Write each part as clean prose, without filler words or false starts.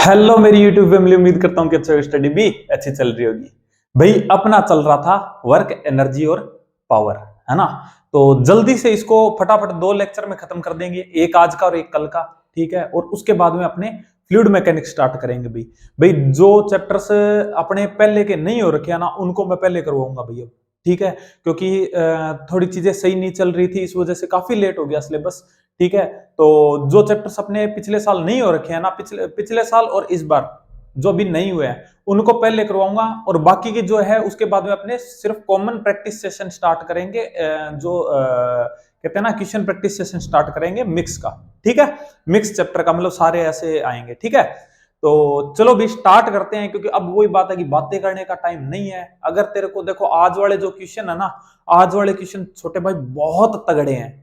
Hello मेरी YouTube family, उम्मीद करता हूं कि अच्छा स्टडी भी अच्छी चल रही होगी। भाई अपना चल रहा था वर्क एनर्जी और पावर, है ना। तो जल्दी से इसको फटाफट दो लेक्चर में खत्म कर देंगे, एक आज का और एक कल का। ठीक है, और उसके बाद में अपने फ्लूइड मैकेनिक्स स्टार्ट करेंगे। भाई भाई जो चैप्टर्स अपने पहले के नहीं हो रखे हैं ना, उनको मैं पहले करवाऊंगा भैया। ठीक है, क्योंकि थोड़ी चीजें सही नहीं चल रही थी, इस वजह से काफी लेट हो गया सिलेबस। ठीक है, तो जो चैप्टर्स अपने पिछले साल नहीं हो रखे हैं ना, पिछले पिछले साल और इस बार जो अभी नहीं हुए हैं, उनको पहले करवाऊंगा। और बाकी की जो है उसके बाद में अपने सिर्फ कॉमन प्रैक्टिस सेशन स्टार्ट करेंगे, जो कहते हैं ना क्वेश्चन प्रैक्टिस सेशन स्टार्ट करेंगे मिक्स का। ठीक है, मिक्स चैप्टर का, मतलब सारे ऐसे आएंगे। ठीक है, तो चलो भी स्टार्ट करते हैं, क्योंकि अब वही बात है कि बातें करने का टाइम नहीं है। अगर तेरे को देखो आज वाले जो क्वेश्चन है ना, आज वाले क्वेश्चन छोटे भाई बहुत तगड़े हैं।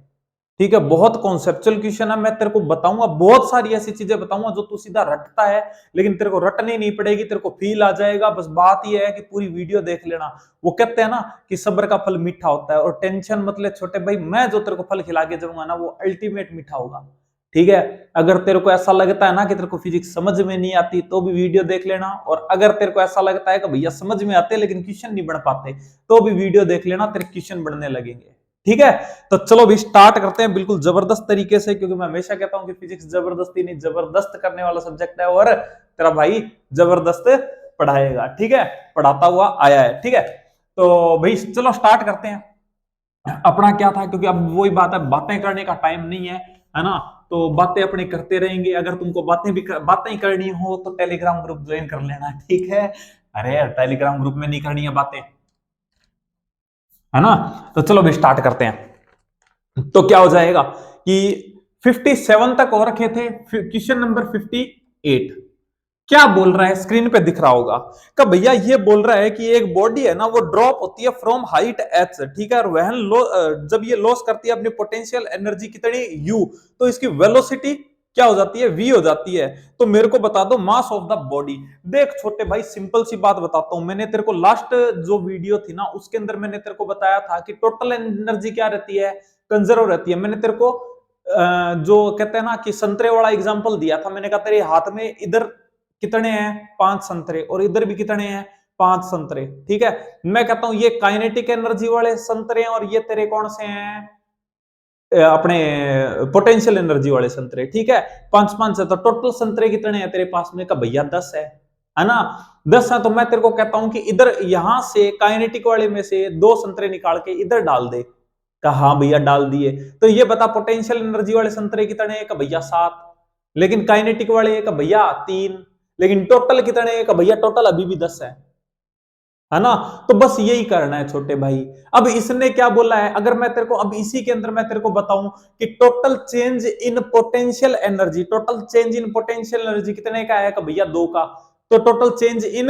ठीक है, बहुत कॉन्सेप्चुअल क्वेश्चन है। मैं तेरे को बताऊंगा, बहुत सारी ऐसी चीजें बताऊंगा जो तू सीधा रटता है, लेकिन तेरे को रटनी नहीं पड़ेगी, तेरे को फील आ जाएगा। बस बात यह है कि पूरी वीडियो देख लेना। वो कहते हैं ना कि सब्र का फल मीठा होता है, और टेंशन मतलब छोटे भाई, मैं जो तेरे को फल खिला के जाऊंगा ना, वो अल्टीमेट मीठा होगा। ठीक है, अगर तेरे को ऐसा लगता है ना कि तेरे को फिजिक्स समझ में नहीं आती, तो भी वीडियो देख लेना। और अगर तेरे को ऐसा लगता है कि भैया समझ में आते लेकिन क्वेश्चन नहीं बन पाते, तो भी वीडियो देख लेना, तेरे क्वेश्चन बनने लगेंगे। ठीक है, तो चलो भी स्टार्ट करते हैं बिल्कुल जबरदस्त तरीके से, क्योंकि मैं हमेशा कहता हूं कि फिजिक्स जबरदस्ती नहीं, जबरदस्त करने वाला सब्जेक्ट है, और तेरा भाई जबरदस्त पढ़ाएगा। ठीक है, पढ़ाता हुआ आया है। ठीक है, तो भाई चलो स्टार्ट करते हैं। अपना क्या था, क्योंकि अब वही बात है, बातें करने का टाइम नहीं है ना। तो बातें अपने करते रहेंगे। अगर तुमको बातें ही करनी हो तो टेलीग्राम ग्रुप ज्वाइन कर लेना। ठीक है, अरे यार टेलीग्राम ग्रुप में नहीं करनी है बातें, है ना। तो चलो भी स्टार्ट करते हैं। तो क्या हो जाएगा कि 57 तक हो रखे थे, क्वेश्चन नंबर 58 क्या बोल रहा है, स्क्रीन पे दिख रहा होगा। का भैया ये बोल रहा है कि एक बॉडी है ना, वो ड्रॉप होती है फ्रॉम हाइट एच। ठीक है, और वह जब ये लॉस करती है अपनी पोटेंशियल एनर्जी कितनी यू, तो इसकी वेलोसिटी क्या हो जाती है, वी हो जाती है। तो मेरे को बता दो मास ऑफ द बॉडी। देख छोटे भाई, सिंपल सी बात बताता हूं। मैंने तेरे को लास्ट जो वीडियो थी ना, उसके अंदर मैंने तेरे को बताया था कि टोटल एनर्जी क्या रहती है, कंजर्व रहती है। मैंने तेरे को जो कहते हैं ना कि संतरे वाला एग्जांपल दिया था। मैंने कहा तेरे हाथ में इधर कितने हैं, 5 संतरे, और इधर भी कितने हैं, 5 संतरे। ठीक है, मैं कहता हूं ये काइनेटिक एनर्जी वाले संतरे हैं, और ये तेरे कौन से हैं, अपने पोटेंशियल एनर्जी वाले संतरे। ठीक है, 5 5 है, तो टोटल संतरे कितने हैं तेरे पास में, का भैया 10 है ना। 10 है, तो मैं तेरे को कहता हूं कि इधर यहां से काइनेटिक वाले में से 2 संतरे निकाल के इधर डाल दे। कहा हाँ भैया डाल दिए। तो ये बता पोटेंशियल एनर्जी वाले संतरे कितने हैं, का भैया 7। लेकिन काइनेटिक वाले का भैया 3। लेकिन टोटल कितने हैं, का भैया टोटल अभी भी 10 है ना। तो बस यही करना है छोटे भाई। अब इसने क्या बोला है, अगर मैं तेरे को अब इसी के अंदर मैं तेरे को बताऊं कि total change in potential energy, total change in potential energy कितने का है, का भैया 2 का। तो टोटल चेंज इन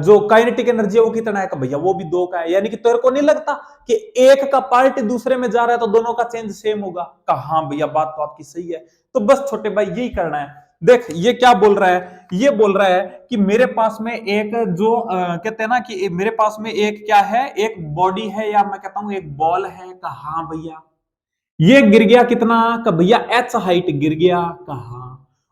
जो काइनेटिक एनर्जी है वो कितना है, का भैया वो भी 2 का है। यानी कि तेरे को नहीं लगता कि एक का पार्ट दूसरे में जा रहा है तो दोनों का चेंज सेम होगा। कहा हाँ भैया बात तो आपकी सही है। तो बस छोटे भाई यही करना है। देख ये क्या बोल रहा है, ये बोल रहा है कि मेरे पास में एक जो कहते हैं ना कि मेरे पास में एक क्या है, एक बॉडी है, या मैं कहता हूं एक बॉल है। कहा हाँ भैया ये गिर गया कितना, का भैया एच हाइट गिर गया। कहा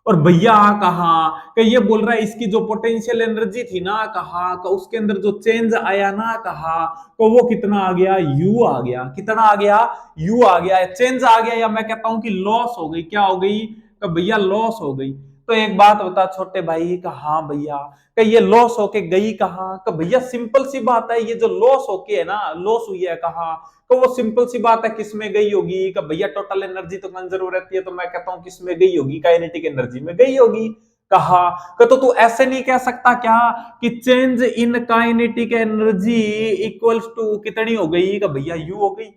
और भैया कहा कि ये बोल रहा है इसकी जो पोटेंशियल एनर्जी थी ना, कहा का उसके अंदर जो चेंज आया ना, कहा तो वो कितना आ गया, यू आ गया। कितना आ गया, यू आ गया, चेंज आ गया, या मैं कहता हूं कि लॉस हो गई। क्या हो गई, तो भैया लॉस हो गई। तो एक बात बता छोटे भाई, कहा भैया कि ये लॉस होके गई कहाँ, का भैया सिंपल सी बात है, ये जो लॉस होके है ना, लॉस हुई है कहाँ, तो वो सिंपल सी बात है किस में गई होगी, कि भैया टोटल एनर्जी तो कंजर्व रहती है, तो मैं कहता हूं किस में गई होगी, काइनेटिक एनर्जी में गई होगी। कहा तो तू ऐसे नहीं कह सकता क्या कि change in kinetic energy equals to कितनी हो गई, का भैया यू हो गई।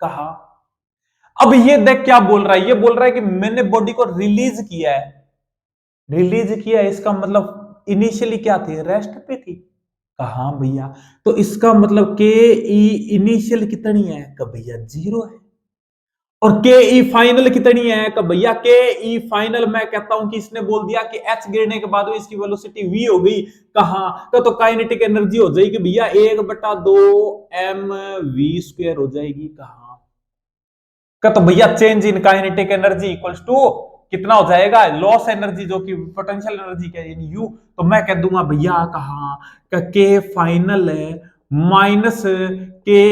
कहा अब ये देख क्या बोल रहा है, ये बोल रहा है कि मैंने बॉडी को रिलीज किया है। रिलीज किया है इसका मतलब इनिशियली क्या थी, रेस्ट पे थी। कहा भैया तो इसका मतलब के ई इनिशियल कितनी है, का भैया 0 है। और के ई फाइनल कितनी है, का भैया के ई फाइनल मैं कहता हूं कि इसने बोल दिया कि एच गिरने के बाद में इसकी वेलोसिटी वी हो गई। कहा तो काइनेटिक एनर्जी हो जाएगी भैया 1/2 एम वी स्क्वायर हो जाएगी। कहा का तो भैया change in kinetic energy equals to कितना हो जाएगा लॉस एनर्जी जो कि पोटेंशियल एनर्जी क्या है यू, तो मैं कह दूंगा भैया कहा के फाइनल है माइनस के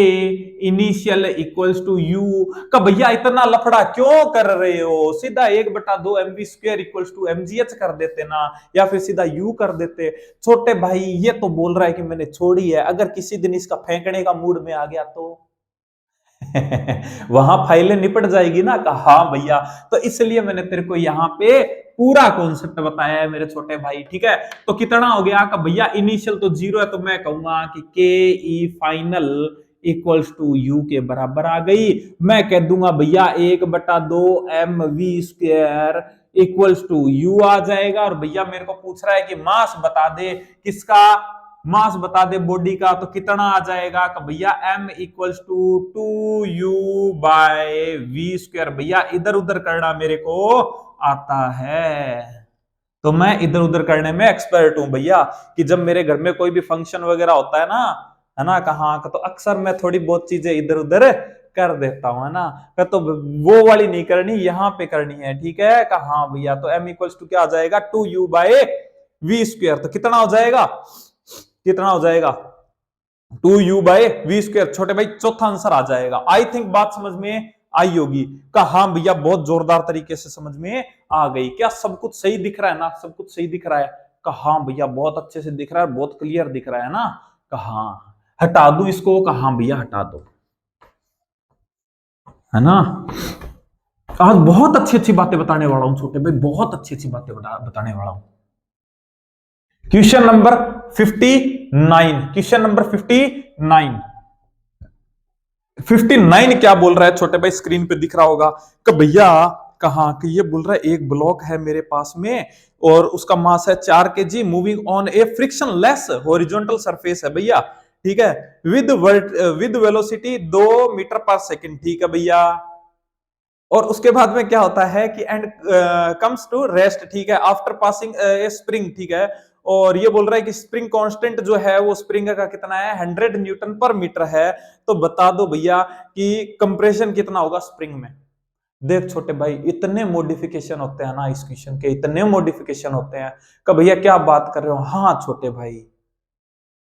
इनिशियल इक्वल्स टू यू का। भैया इतना लफड़ा क्यों कर रहे हो, सीधा 1/2 mv square equals to mgh कर देते ना, या फिर सीधा यू कर देते। छोटे भाई ये तो बोल रहा है कि मैंने छोड़ी है, अगर किसी दिन इसका फेंकने का मूड में आ गया तो वहां फाइलें निपट जाएगी ना। कहा हाँ भैया, तो इसलिए मैंने तेरे को यहाँ पे पूरा कॉन्सेप्ट बताया है मेरे छोटे भाई, ठीक है। तो कितना हो गया का भैया, इनिशियल तो 0 है, तो मैं कहूंगा कि के ई फाइनल इक्वल्स टू यू के बराबर आ गई। मैं कह दूंगा भैया 1/2 mv square equals to u आ जाएगा। और भैया मेरे को पूछ रहा है कि मास बता दे, किसका मास बता दे बॉडी का, तो कितना आ जाएगा कि भैया m इक्वल्स टू 2u/v²। भैया इधर उधर करना मेरे को आता है, तो मैं इधर उधर करने में एक्सपर्ट हूं भैया। कि जब मेरे घर में कोई भी फंक्शन वगैरह होता है ना कहाँ का, तो अक्सर मैं थोड़ी बहुत चीजें इधर उधर कर देता हूं, है ना। तो वो वाली नहीं करनी, यहाँ पे करनी है, ठीक है। कहाँ भैया, तो m इक्वल्स टू क्या आ जाएगा 2u/v²। तो कितना हो जाएगा, कितना हो जाएगा 2u/v²। छोटे भाई चौथा आंसर आ जाएगा। आई थिंक बात समझ में आई होगी। हाँ भैया बहुत जोरदार तरीके से समझ में आ गई। क्या सब कुछ सही दिख रहा है ना, सब कुछ सही दिख रहा है। हाँ भैया बहुत अच्छे से दिख रहा है, बहुत क्लियर दिख रहा है ना। कहा हटा दू इसको, कहा भैया हटा दो, है ना। आज बहुत अच्छी अच्छी बातें बताने वाला हूं छोटे भाई, बहुत अच्छी अच्छी बातें बताने वाला हूं। क्वेश्चन नंबर 59, क्वेश्चन नंबर 59 क्या बोल रहा है छोटे भाई, स्क्रीन पे दिख रहा होगा कि भैया कहा कि ये बोल रहा है एक ब्लॉक है मेरे पास में और उसका मास है 4 kg, moving on A friction less horizontal surface है भैया, ठीक है, विद वेलोसिटी 2 मीटर पर सेकंड, ठीक है भैया। और उसके बाद में क्या होता है कि एंड कम्स टू रेस्ट, ठीक है, आफ्टर पासिंग ए स्प्रिंग, ठीक है। और ये बोल रहा है कि स्प्रिंग कांस्टेंट जो है वो स्प्रिंग का कितना है 100 न्यूटन पर मीटर है। तो बता दो भैया कि कंप्रेशन कितना होगा स्प्रिंग में। देख छोटे भाई इतने मॉडिफिकेशन होते हैं ना इस क्वेश्चन के, इतने मॉडिफिकेशन होते हैं कि भैया क्या बात कर रहे हो। हाँ छोटे भाई,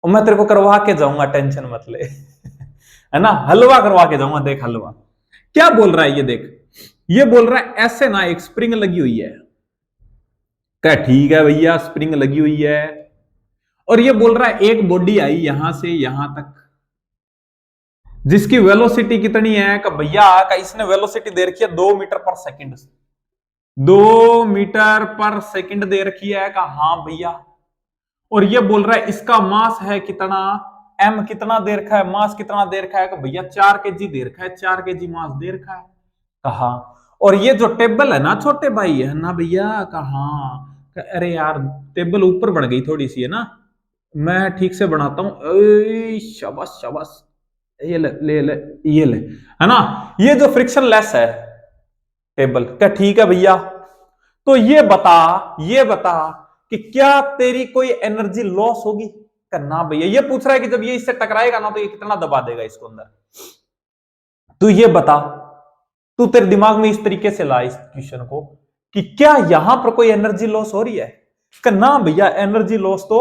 और मैं तेरे को करवा के जाऊंगा, टेंशन मत ले है ना, हलवा करवा के जाऊंगा। देख हलवा क्या बोल रहा है, ये देख, ये बोल रहा है ऐसे ना एक स्प्रिंग लगी हुई है। क्या ठीक है भैया, स्प्रिंग लगी हुई है और ये बोल रहा है एक बॉडी आई यहां से यहां तक, जिसकी वेलोसिटी कितनी है का भैया का इसने वेलोसिटी दे रखी है 2 मीटर पर सेकंड, 2 मीटर पर सेकंड दे रखी है का। हाँ भैया, और ये बोल रहा है इसका मास है कितना, m कितना दे रखा है, मास कितना दे रखा है का भैया 4 kg दे रखा है, 4 kg मास दे रखा है। कहा और ये जो टेबल है ना छोटे भाई, है ना भैया, कहा अरे यार टेबल ऊपर बढ़ गई थोड़ी सी, है ना, मैं ठीक से बनाता हूं। शाबाश शाबाश, ये ले ये ले, है ना। ये जो फ्रिक्शन लेस है टेबल, क्या ठीक है भैया। तो ये बता कि क्या तेरी कोई एनर्जी लॉस होगी, करना भैया। ये पूछ रहा है कि जब ये इससे टकराएगा ना तो ये कितना दबा देगा इसको अंदर। तो ये बता, तू तेरे दिमाग में इस तरीके से ला इस क्वेश्चन को कि क्या यहां पर कोई एनर्जी लॉस हो रही है। ना भैया एनर्जी लॉस तो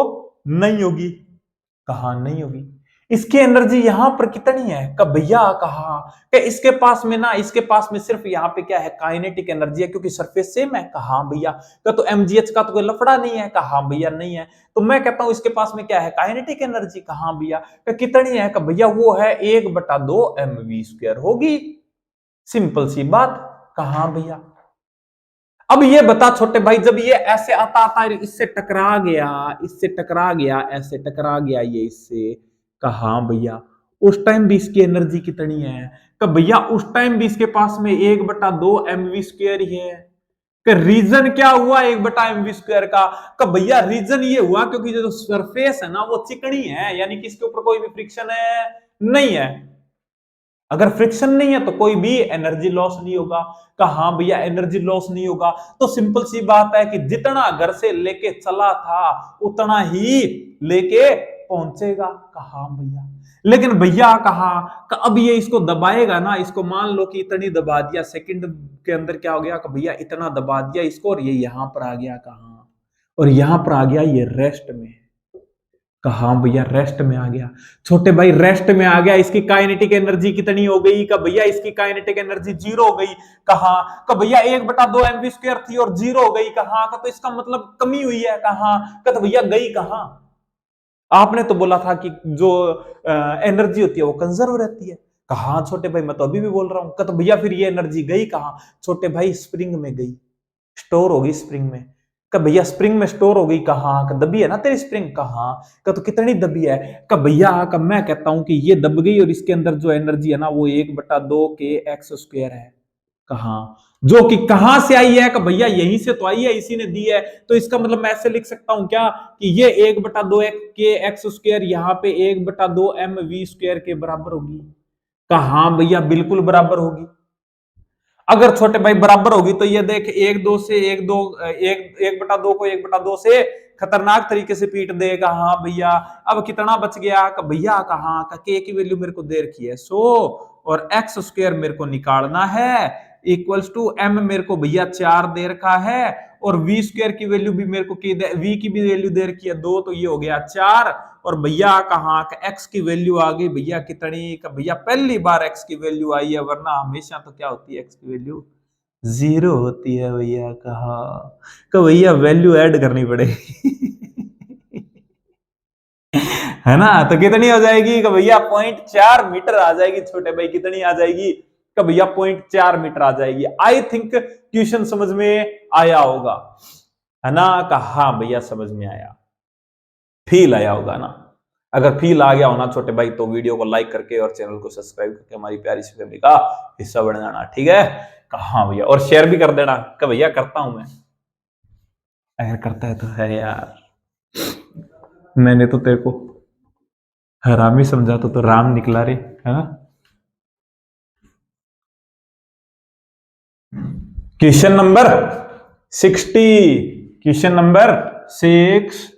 नहीं होगी। कहा नहीं होगी। इसकी एनर्जी यहां पर कितनी है का भैया, कहा कि इसके पास में ना, इसके पास में सिर्फ यहां पे क्या है काइनेटिक एनर्जी है, क्योंकि सरफेस सेम है। कहा भैया तो mgh का तो कोई लफड़ा नहीं है। कहा भैया नहीं है। तो मैं कहता हूं इसके पास में क्या है काइनेटिक एनर्जी। कहा भैया कितनी है का भैया वो है 1/2 mv² होगी, सिंपल सी बात। कहा भैया अब ये बता छोटे भाई, जब ये ऐसे आता आता इससे टकरा गया, इससे टकरा गया, ऐसे टकरा गया ये इससे, कहा भैया उस टाइम भी इसकी एनर्जी कितनी है कि भैया उस टाइम भी इसके पास में 1/2 mv² ही है। कि रीजन क्या हुआ 1/mv² का भैया, रीजन ये हुआ क्योंकि जो सरफेस है ना वो चिकनी है, यानी कि इसके ऊपर कोई भी फ्रिक्शन है नहीं है। अगर फ्रिक्शन नहीं है तो कोई भी एनर्जी लॉस नहीं होगा। कहा भैया एनर्जी लॉस नहीं होगा, तो सिंपल सी बात है कि जितना घर से लेके चला था उतना ही लेके पहुंचेगा। कहा भैया लेकिन भैया कहा अब ये इसको दबाएगा ना, इसको मान लो कि इतनी दबा दिया, सेकंड के अंदर क्या हो गया कि भैया इतना दबा दिया इसको, और ये यहां पर आ गया कहा, और यहां पर आ गया ये रेस्ट में। कहा भैया रेस्ट में आ गया। छोटे भाई रेस्ट में आ गया, इसकी काइनेटिक एनर्जी कितनी हो गई? का भैया इसकी काइनेटिक एनर्जी जीरो हो गई। कहा का भैया 1/2 mv² थी और जीरो हो गई। कहा का तो इसका मतलब कमी हुई है। कहा का तो भैया गई कहां? आपने तो बोला था कि जो एनर्जी होती है वो कंजर्व रहती है। कहा छोटे भाई मैं तो अभी भी बोल रहा हूं। का तो भैया फिर ये एनर्जी गई कहां? छोटे भाई स्प्रिंग में गई, स्टोर होगी स्प्रिंग में। का भैया स्प्रिंग में स्टोर हो गई कहां? का दबी है ना तेरी स्प्रिंग। कहां का तो कितनी दबी है? का भैया का मैं कहता हूं कि ये दब गई और इसके अंदर जो एनर्जी है ना वो 1/2 kx² है। कहां? जो कि कहां से आई है? का भैया यहीं से तो आई है, इसी ने दी है। तो इसका मतलब मैं ऐसे लिख सकता हूं क्या कि ये 1/2 kx² यहाँ पे 1/2 mv² के बराबर होगी। कहां भैया बिल्कुल बराबर होगी। अगर छोटे भाई बराबर होगी तो ये देख 1/2 से 1/2 1/2 को 1/2 से खतरनाक तरीके से पीट देगा। हाँ भैया अब कितना बच गया? का भैया कहा का के की वैल्यू मेरे को दे रखी है 100 और x² मेरे को निकालना है इक्वल्स टू m मेरे को भैया 4 दे रखा है और v² की वैल्यू भी मेरे को v की भी वैल्यू दे रखी है 2, तो ये हो गया 4। और भैया कहा का x की वैल्यू आ गई भैया कितनी? का भैया पहली बार x की वैल्यू आई है, वरना हमेशा तो क्या होती है x की वैल्यू 0 होती है। भैया कहा का भैया वैल्यू ऐड करनी पड़ेगी है ना? तो कितनी हो जाएगी? का भैया 0.4 मीटर आ जाएगी। छोटे भाई कितनी आ जाएगी? का भैया 0.4 मीटर आ जाएगी। आई थिंक क्वेश्चन समझ में आया होगा, है ना? कहा भैया समझ में आया, फील आया होगा ना? अगर फील आ गया हो ना छोटे भाई तो वीडियो को लाइक करके और चैनल को सब्सक्राइब करके हमारी प्यारी सी फैमिली का हिस्सा बन जाना, ठीक है? कहा भैया और शेयर भी कर देना। कि भैया करता हूं मैं, अगर करता है तो है यार। मैंने तो तेरे को हरामी समझा तो राम निकला रे, है ना? क्वेश्चन नंबर 60, क्वेश्चन नंबर 60,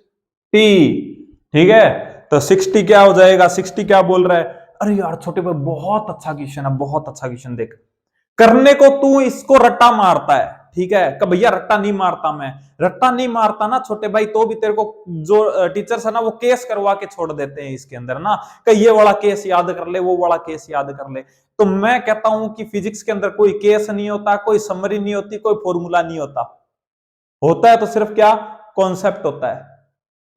ठीक है? तो 60 क्या हो जाएगा? 60 क्या बोल रहा है? अरे यार छोटे भाई बहुत अच्छा क्वेश्चन है, बहुत अच्छा क्वेश्चन। देख करने को तू इसको रट्टा मारता है, ठीक है? कि भैया रट्टा नहीं मारता, मैं रट्टा नहीं मारता ना छोटे भाई, तो भी तेरे को जो टीचर्स है ना वो केस करवा के छोड़ देते हैं इसके अंदर ना, कि ये वाला केस याद कर ले, वो वाला केस याद कर ले। तो मैं कहता हूं कि फिजिक्स के अंदर कोई केस नहीं होता, कोई समरी नहीं होती, कोई फॉर्मूला नहीं होता। होता है तो सिर्फ क्या? कॉन्सेप्ट होता है।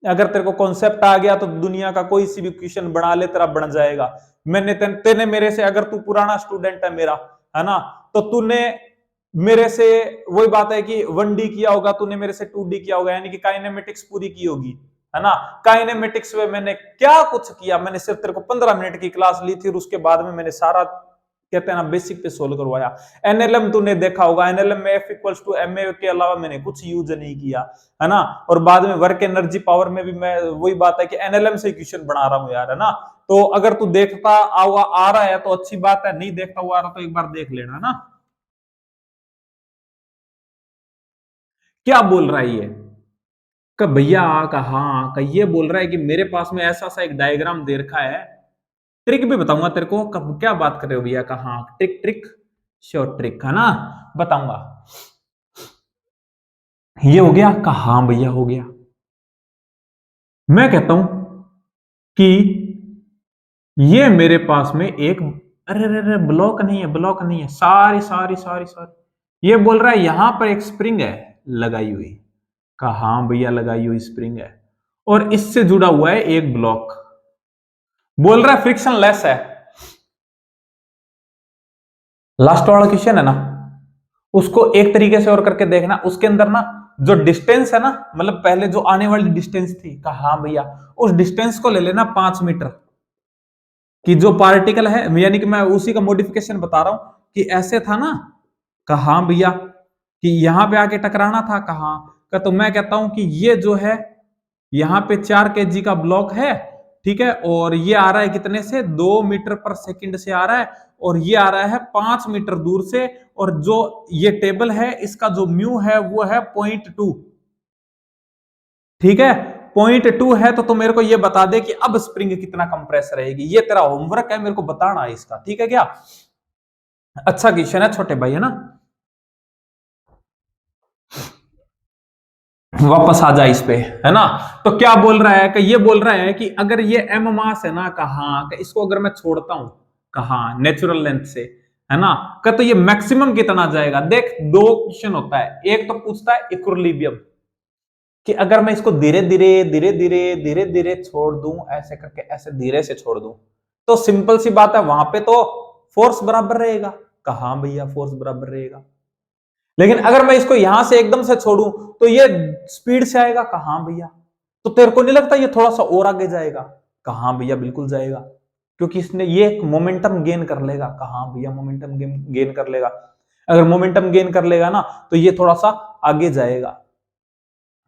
अगर तेरे को कॉन्सेप्ट आ गया तो दुनिया का कोई सी भी क्वेश्चन बना ले तेरा बन जाएगा। तेने मेरे से, अगर तू पुराना स्टूडेंट है मेरा, है ना, तो तूने मेरे से वही बात है कि 1D किया होगा, तूने मेरे से 2D किया होगा, यानी कि काइनेमेटिक्स पूरी की होगी, है ना? काइनेमेटिक्स में मैंने क्या कुछ किया? मैंने सिर्फ तेरे को 15 मिनट की क्लास ली थी और उसके बाद में मैंने सारा कहते हैं ना बेसिक पे सोल्व करवाया। एनएलएम तूने देखा होगा, एनएलएम में F equals to m a के अलावा मैंने कुछ यूज नहीं किया, है ना? और बाद में वर्क एनर्जी पावर में भी मैं वही बात है कि एनएलएम से क्वेश्चन बना रहा हूं यार, है ना? तो अगर तू देखता आ रहा है तो अच्छी बात है, नहीं देखता हुआ आ रहा तो एक बार देख लेना ना। क्या बोल रहा है ये? का भैया कहा का ये बोल रहा है कि मेरे पास में ऐसा सा एक डायग्राम दे रखा है, ट्रिक भी बताऊंगा तेरे को। कब क्या बात कर रहे हो भैया? कहा ट्रिक ट्रिक श्योर ट्रिक, है ना? बताऊंगा। ये हो गया? कहा भैया हो गया। मैं कहता हूं कि ये मेरे पास में एक, अरे अरे अरे ब्लॉक नहीं है, ब्लॉक नहीं है, सारी सारी सारी सारी। ये बोल रहा है यहां पर एक स्प्रिंग है लगाई हुई। कहा भैया लगाई हुई स्प्रिंग है और इससे जुड़ा हुआ है एक ब्लॉक। बोल रहा है फ्रिक्शन लेस है। लास्ट वाला क्वेश्चन है ना, उसको एक तरीके से और करके देखना। उसके अंदर ना जो डिस्टेंस है ना, मतलब पहले जो आने वाली डिस्टेंस थी, कहा भैया उस डिस्टेंस को ले लेना 5 मीटर कि जो पार्टिकल है, यानी कि मैं उसी का मॉडिफिकेशन बता रहा हूं कि ऐसे था ना। कहा भैया कि यहां पे आके टकराना था। कहा का तो मैं कहता हूं कि ये जो है यहाँ पे 4 kg का ब्लॉक है, ठीक है? और ये आ रहा है कितने से? 2 मीटर पर सेकंड से आ रहा है और ये आ रहा है 5 मीटर दूर से। और जो ये टेबल है इसका जो म्यू है वो है 0.2, ठीक है? 0.2 है तो मेरे को ये बता दे कि अब स्प्रिंग कितना कंप्रेस रहेगी। ये तेरा होमवर्क है, मेरे को बताना है इसका, ठीक है क्या? अच्छा क्वेश्चन है छोटे भाई, है ना। वापस आ जाए इस पे, है ना। तो क्या बोल रहा है कि ये बोल रहा है कि अगर ये एम मास है ना, कहा इसको अगर मैं छोड़ता हूं कहा नेचुरल लेंथ से, है ना, तो ये मैक्सिमम कितना जाएगा। देख दो क्वेश्चन होता है, एक तो पूछता है इक्विलिब्रियम कि अगर मैं इसको धीरे धीरे धीरे धीरे धीरे धीरे छोड़ दूं, ऐसे करके ऐसे धीरे से छोड़ दूं, तो सिंपल सी बात है वहां पे तो फोर्स बराबर रहेगा। कहा भैया फोर्स बराबर रहेगा। लेकिन अगर मैं इसको यहां से एकदम से छोड़ूं तो ये स्पीड से आएगा। कहां भैया, तो तेरे को नहीं लगता ये थोड़ा सा और आगे जाएगा? कहां भैया बिल्कुल जाएगा, क्योंकि इसने ये मोमेंटम गेन कर लेगा। कहां भैया मोमेंटम गेन कर लेगा। अगर मोमेंटम गेन कर लेगा ना तो ये थोड़ा सा आगे जाएगा।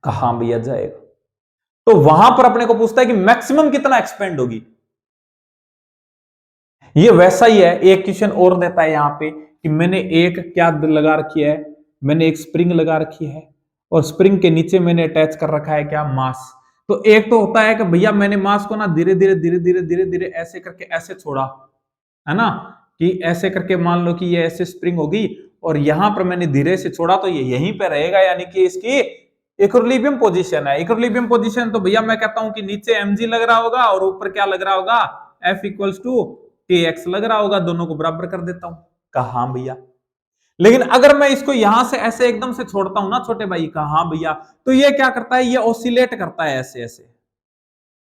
कहां भैया जाएगा। तो वहां पर अपने को पूछता है कि मैक्सिमम कितना एक्सपेंड होगी। ये वैसा ही है, एक क्वेश्चन और देता है यहां पे कि मैंने एक क्या लगा रखी है, मैंने एक स्प्रिंग लगा रखी है और स्प्रिंग के नीचे मैंने अटैच कर रखा है क्या, मास। तो एक तो होता है कि भैया मैंने मास को ना धीरे धीरे धीरे धीरे धीरे धीरे ऐसे करके ऐसे छोड़ा, है ना, कि ऐसे करके मान लो कि ये ऐसे स्प्रिंग होगी और यहां पर मैंने धीरे से छोड़ा तो ये यहीं पे रहेगा, यानी कि इसकी इक्विलिब्रियम पोजीशन है। इक्विलिब्रियम पोजीशन तो भैया मैं कहता हूं कि नीचे mg लग रहा होगा और ऊपर क्या लग रहा होगा, F इक्वल्स टू kx लग रहा होगा, दोनों को बराबर कर देता हूं। कहा भैया। लेकिन अगर मैं इसको यहां से ऐसे एकदम से छोड़ता हूं ना छोटे भाई, कहा भैया, तो ये क्या करता है, ये ऑसिलेट करता है ऐसे ऐसे।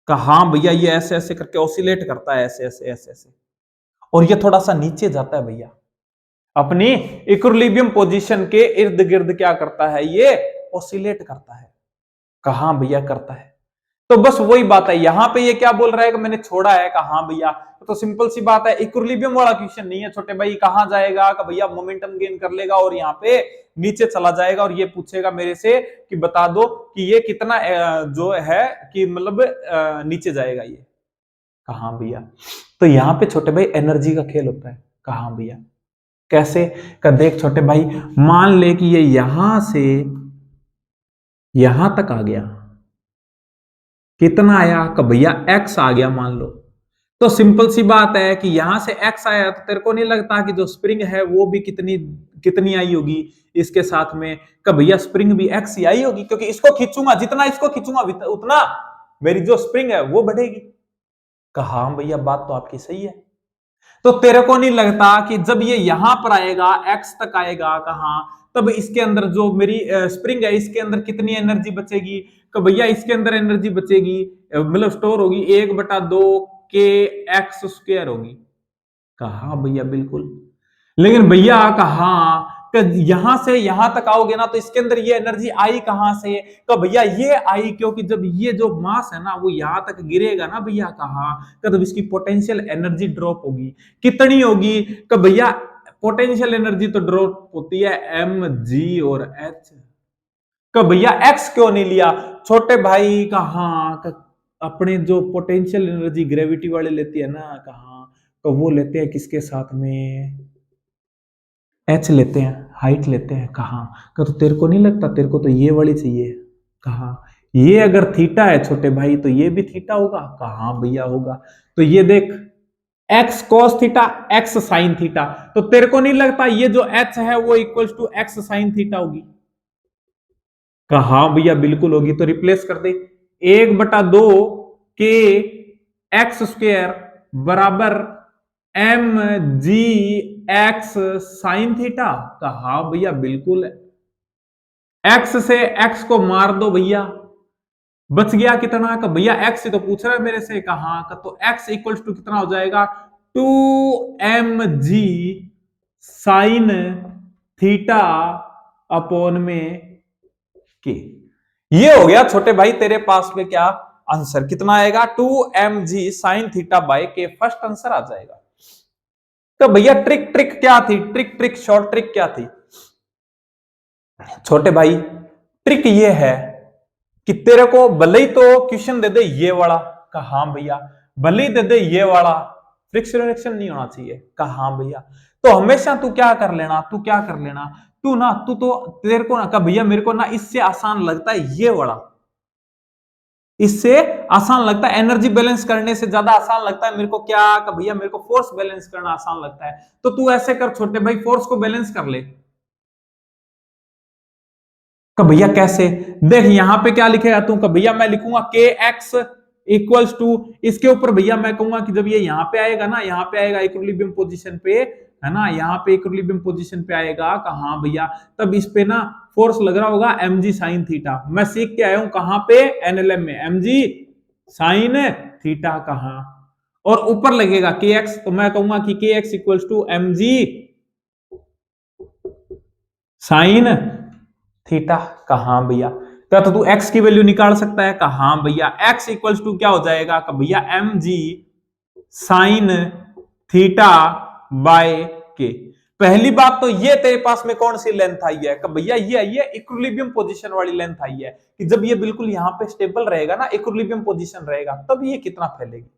कहा भैया ये ऐसे ऐसे करके ऑसिलेट करता है ऐसे ऐसे ऐसे ऐसे, और ये थोड़ा सा नीचे जाता है भैया, अपनी इक्विलिब्रियम पोजीशन के इर्द गिर्द क्या करता है, ये ऑसिलेट करता है। कहां भैया करता है। तो बस वही बात है, यहां पे ये क्या बोल रहा है कि मैंने छोड़ा है। कहां भैया, तो सिंपल सी बात है, इक्विलिब्रियम वाला क्वेश्चन नहीं है छोटे भाई। कहां जाएगा कि भैया मोमेंटम गेन कर लेगा और यहाँ पे नीचे चला जाएगा और ये पूछेगा मेरे से कि बता दो कि ये कितना जो है कि मतलब नीचे जाएगा ये। कहां भैया। तो यहाँ पे छोटे भाई एनर्जी का खेल होता है। कहां भैया कैसे का, देख छोटे भाई, मान ले कि ये यहां से यहां तक आ गया, कितना आया कि भैया x आ गया मान लो। तो सिंपल सी बात है कि यहां से x आया तो तेरे को नहीं लगता कि जो स्प्रिंग है वो भी कितनी कितनी आई होगी इसके साथ में, कि भैया स्प्रिंग भी x ही आई होगी, क्योंकि इसको खींचूंगा, जितना इसको खींचूंगा उतना मेरी जो स्प्रिंग है वो बढ़ेगी। कहा भैया बात तो आपकी सही है। तो तेरे को नहीं लगता कि जब ये यहां पर आएगा x तक आएगा कहां, तब इसके अंदर जो मेरी स्प्रिंग है इसके अंदर कितनी एनर्जी बचेगी, तो भैया इसके अंदर एनर्जी बचेगी मतलब स्टोर होगी 1/2 के एक्स स्क्वायर होगी। कहा भैया बिल्कुल। लेकिन भैया कहा यहां से यहां तक आओगे ना तो इसके अंदर ये एनर्जी आई कहां से, तो भैया ये आई क्योंकि जब ये जो मास है ना वो यहां तक गिरेगा ना भैया कहा, तब इसकी पोटेंशियल एनर्जी ड्रॉप होगी। कितनी होगी, तो भैया पोटेंशियल एनर्जी तो ड्रॉप होती है mg और h। तो भैया x क्यों नहीं लिया छोटे भाई, कहा अपने जो पोटेंशियल एनर्जी ग्रेविटी वाले लेती है ना कहा, तो वो लेते हैं किसके साथ में, एच लेते हैं, हाइट लेते हैं। कहा तो तेरे को नहीं लगता, तेरे को तो ये वाली चाहिए। कहा ये अगर थीटा है छोटे भाई तो ये भी थीटा होगा। कहा भैया होगा। तो ये देख x cos theta x sine theta, तो तेरे को नहीं लगता ये जो एच है वो equals to x sine theta होगी। कहा भैया बिल्कुल होगी। तो रिप्लेस कर दे, 1/2 के एक्स स्क्वायर बराबर m g x sine theta. कहा भैया बिल्कुल, एक्स से एक्स को मार दो भैया, बच गया कितना का भैया, एक्स से तो पूछ रहा है मेरे से। कहा का तो एक्स इक्वल्स टू कितना हो जाएगा, 2mg साइन थीटा अपॉन में के। ये हो गया छोटे भाई तेरे पास में क्या आंसर, कितना आएगा 2mg साइन थीटा बाय के, फर्स्ट आंसर आ जाएगा। तो भैया ट्रिक ट्रिक क्या थी, ट्रिक ट्रिक शॉर्ट ट्रिक क्या थी छोटे भाई, ट्रिक ये है कि तेरे को भले ही तो क्वेश्चन दे दे ये वाला, कहा हाँ भैया, भले ही दे दे ये वाला, फ्रिक्शन रिएक्शन नहीं होना चाहिए। कहा हाँ भैया। तो हमेशा तू क्या कर लेना, तू क्या कर लेना, तू तो तेरे को ना, कहा भैया मेरे को ना इससे आसान लगता है ये वाला, इससे आसान लगता है, एनर्जी बैलेंस करने से ज्यादा आसान लगता है मेरे को क्या कि भैया मेरे को फोर्स बैलेंस करना आसान लगता है। तो तू ऐसे कर छोटे भाई, फोर्स को बैलेंस कर ले। कि भैया कैसे? देख यहां पे क्या लिखेगा तू, कि भैया मैं लिखूंगा के एक्स इक्वल्स टू, इसके ऊपर भैया मैं कहूंगा कि जब ये यहाँ पे आएगा ना, यहाँ पे आएगा इक्विलिब्रियम पोजीशन पे, है ना, यहाँ पे इक्विलिब्रियम पोजीशन पे आएगा, कहां भैया, तब इस पे ना फोर्स लग रहा होगा mg साइन थीटा। मैं सीख के आया हूं कहां पे, एनएलएम में, mg साइन थीटा कहां, और ऊपर लगेगा के एक्स, तो मैं कहूंगा कि k x equals to mg sine theta कहां भैया। क्या तो तू x की वैल्यू निकाल सकता है, कहां भैया, x इक्वल्स टू क्या हो जाएगा कि भैया mg साइन थीटा बाय के। पहली बात तो ये तेरे पास में कौन सी लेंथ आई है, कि भैया ये इक्विलिब्रियम पोजीशन वाली लेंथ आई है, कि जब ये बिल्कुल यहां पे स्टेबल रहेगा ना, इक्विलिब्रियम पोजीशन रहेगा, तब ये कितना फैलेगी।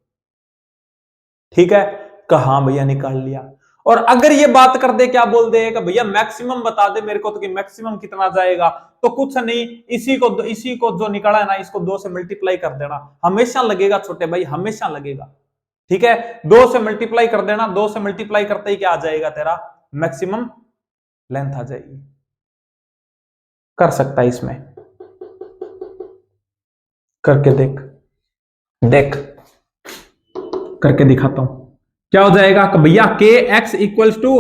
ठीक है, कहां भैया निकाल लिया। और अगर ये बात कर दे, क्या बोल दे कि भैया मैक्सिमम बता दे मेरे को, तो कि मैक्सिमम कितना जाएगा, तो कुछ नहीं, इसी को जो निकाला है ना, इसको 2 से मल्टीप्लाई कर देना, हमेशा लगेगा छोटे भाई, हमेशा लगेगा। ठीक है, 2 से मल्टीप्लाई कर देना, 2 से मल्टीप्लाई करते ही क्या आ जाएगा तेरा, मैक्सिमम लेंथ आ जाएगी। कर सकता है इसमें, करके देख, देख करके दिखाता हूं क्या हो जाएगा, कि भैया k x equals to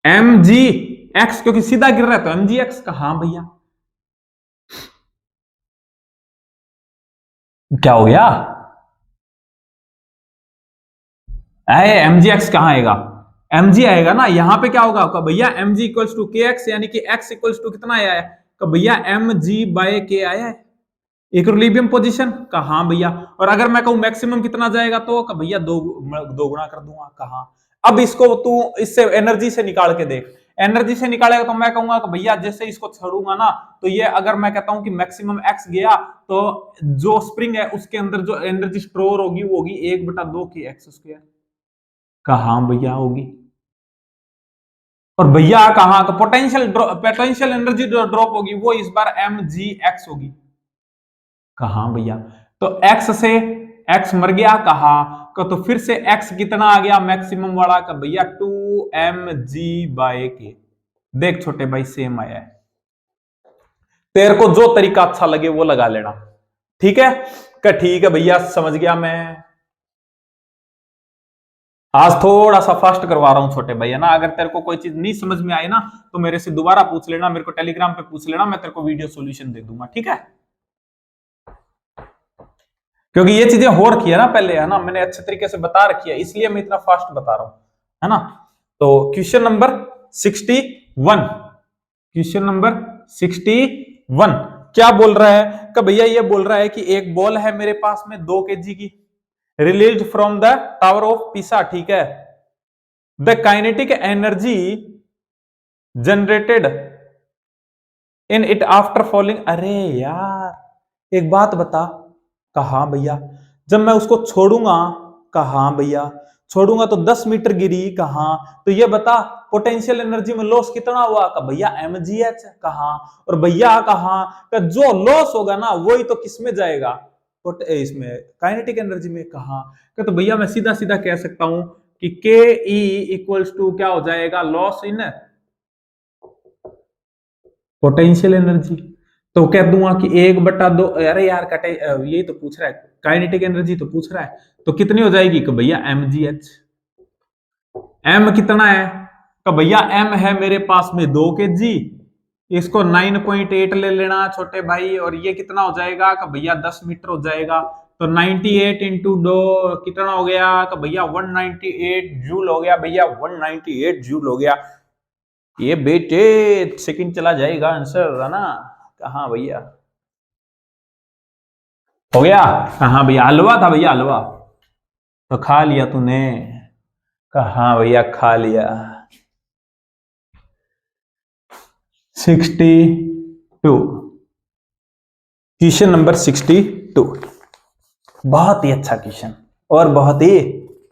m g x, क्योंकि सीधा गिर रहा है तो एम जी एक्स का, हाँ भैया क्या हो गया, एम जी एक्स कहां आएगा, एम जी आएगा ना, यहां पे क्या होगा आपका भैया, एम जी इक्वल्स टू के एक्स, यानी कि एक्स इक्वल्स टू कितना आया है, कि भैया एम जी बाय के आया है, इक्विलिब्रियम पोजीशन का, हाँ भैया। और अगर मैं कहूं मैक्सिमम कितना जाएगा, तो भैया दो गुना कर दूंगा, कहा। अब इसको तू इससे एनर्जी से निकाल के देख, एनर्जी से निकालेगा तो मैं कहूंगा कि भैया जैसे इसको छोड़ूंगा ना, तो ये अगर मैं कहता हूं कि मैक्सिमम एक्स गया, तो जो स्प्रिंग है उसके अंदर जो एनर्जी स्टोर होगी वो होगी 1/2 की एक्स स्क्वायर, कहा भैया होगी। और भैया कहा, तो पोटेंशियल एनर्जी ड्रॉप होगी, वो इस बार एम जी एक्स होगी, कहा भैया। तो x से x मर गया, कहा तो फिर से x कितना आ गया मैक्सिमम वाला, का भैया 2mg/k। देख छोटे भाई सेम आया है, तेरे को जो तरीका अच्छा लगे वो लगा लेना। ठीक है, क्या ठीक है भैया, समझ गया मैं। आज थोड़ा सा फास्ट करवा रहा हूं छोटे भाई, है ना। अगर तेरे को कोई चीज नहीं समझ में आई ना, तो मेरे से दोबारा पूछ लेना, मेरे को टेलीग्राम पे पूछ लेना, मैं तेरे को वीडियो सॉल्यूशन दे दूंगा। ठीक है, क्योंकि ये चीजें हो रखी है ना पहले, है ना, मैंने अच्छे तरीके से बता रखी है, इसलिए मैं इतना फास्ट बता रहा हूं, है ना। तो क्वेश्चन नंबर 61, क्वेश्चन नंबर 61 क्या बोल रहा है, कि भैया ये बोल रहा है कि एक बॉल है मेरे पास में 2 kg की, released from the tower of पिसा। ठीक है, the kinetic energy generated in it after falling. अरे यार एक बात बता, कहा भैया जब मैं उसको छोड़ूंगा, कहा भैया छोड़ूंगा तो 10 मीटर गिरी, कहा, तो ये बता पोटेंशियल एनर्जी में लॉस कितना हुआ, का भैया mgh, कहा। और भैया कहा का जो लॉस होगा ना वही तो किस में जाएगा, इसमें काइनेटिक एनर्जी में, कहा। तो भैया मैं सीधा सीधा कह सकता हूं कि के ई इक्वल्स टू क्या हो जाएगा, लॉस इन पोटेंशियल एनर्जी। तो कह दूंगा कि 1/2, अरे यार कटे, यही तो पूछ रहा है, काइनेटिक एनर्जी तो पूछ रहा है, तो कितनी हो जाएगी, कि भैया mgh। m कितना है, कि भैया m है मेरे पास में 2 kg, इसको 9.8 ले लेना छोटे भाई, और ये कितना हो जाएगा, कि भैया 10 मीटर हो जाएगा। तो 98 इंटू 2 कितना हो गया, कि भैया 198 जूल हो गया, भैया 198 जूल हो गया। ये बेटे सेकंड चला जाएगा आंसर, है ना, कहा भैया हो गया, कहा भैया हलवा था, भैया हलवा तो खा लिया तूने, कहा भैया खा लिया। 62, क्वेश्चन नंबर 62, बहुत ही अच्छा क्वेश्चन और बहुत ही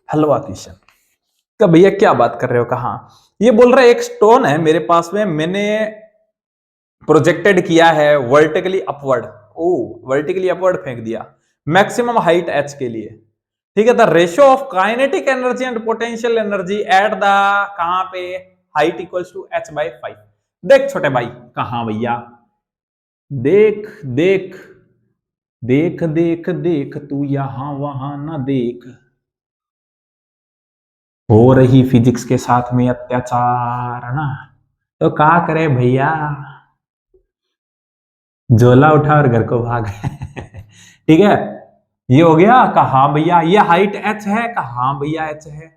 हलवा क्वेश्चन। का भैया क्या बात कर रहे हो, कहा। ये बोल रहा है एक स्टोन है मेरे पास में, मैंने प्रोजेक्टेड किया है वर्टिकली अपवर्ड, ओ वर्टिकली अपवर्ड फेंक दिया, मैक्सिमम हाइट h के लिए। ठीक है, the ratio of kinetic energy and potential energy at the कहां पे हाइट इक्वल्स टू h/5। देख छोटे भाई, कहां भैया, देख देख देख देख देख तू यहां वहां ना देख, हो रही फिजिक्स के साथ में अत्याचार, है ना। तो क्या करे भैया, झोला उठा और घर को भाग। ठीक है, ये हो गया। कहा भैया ये हाइट h है, कहा भैया h है।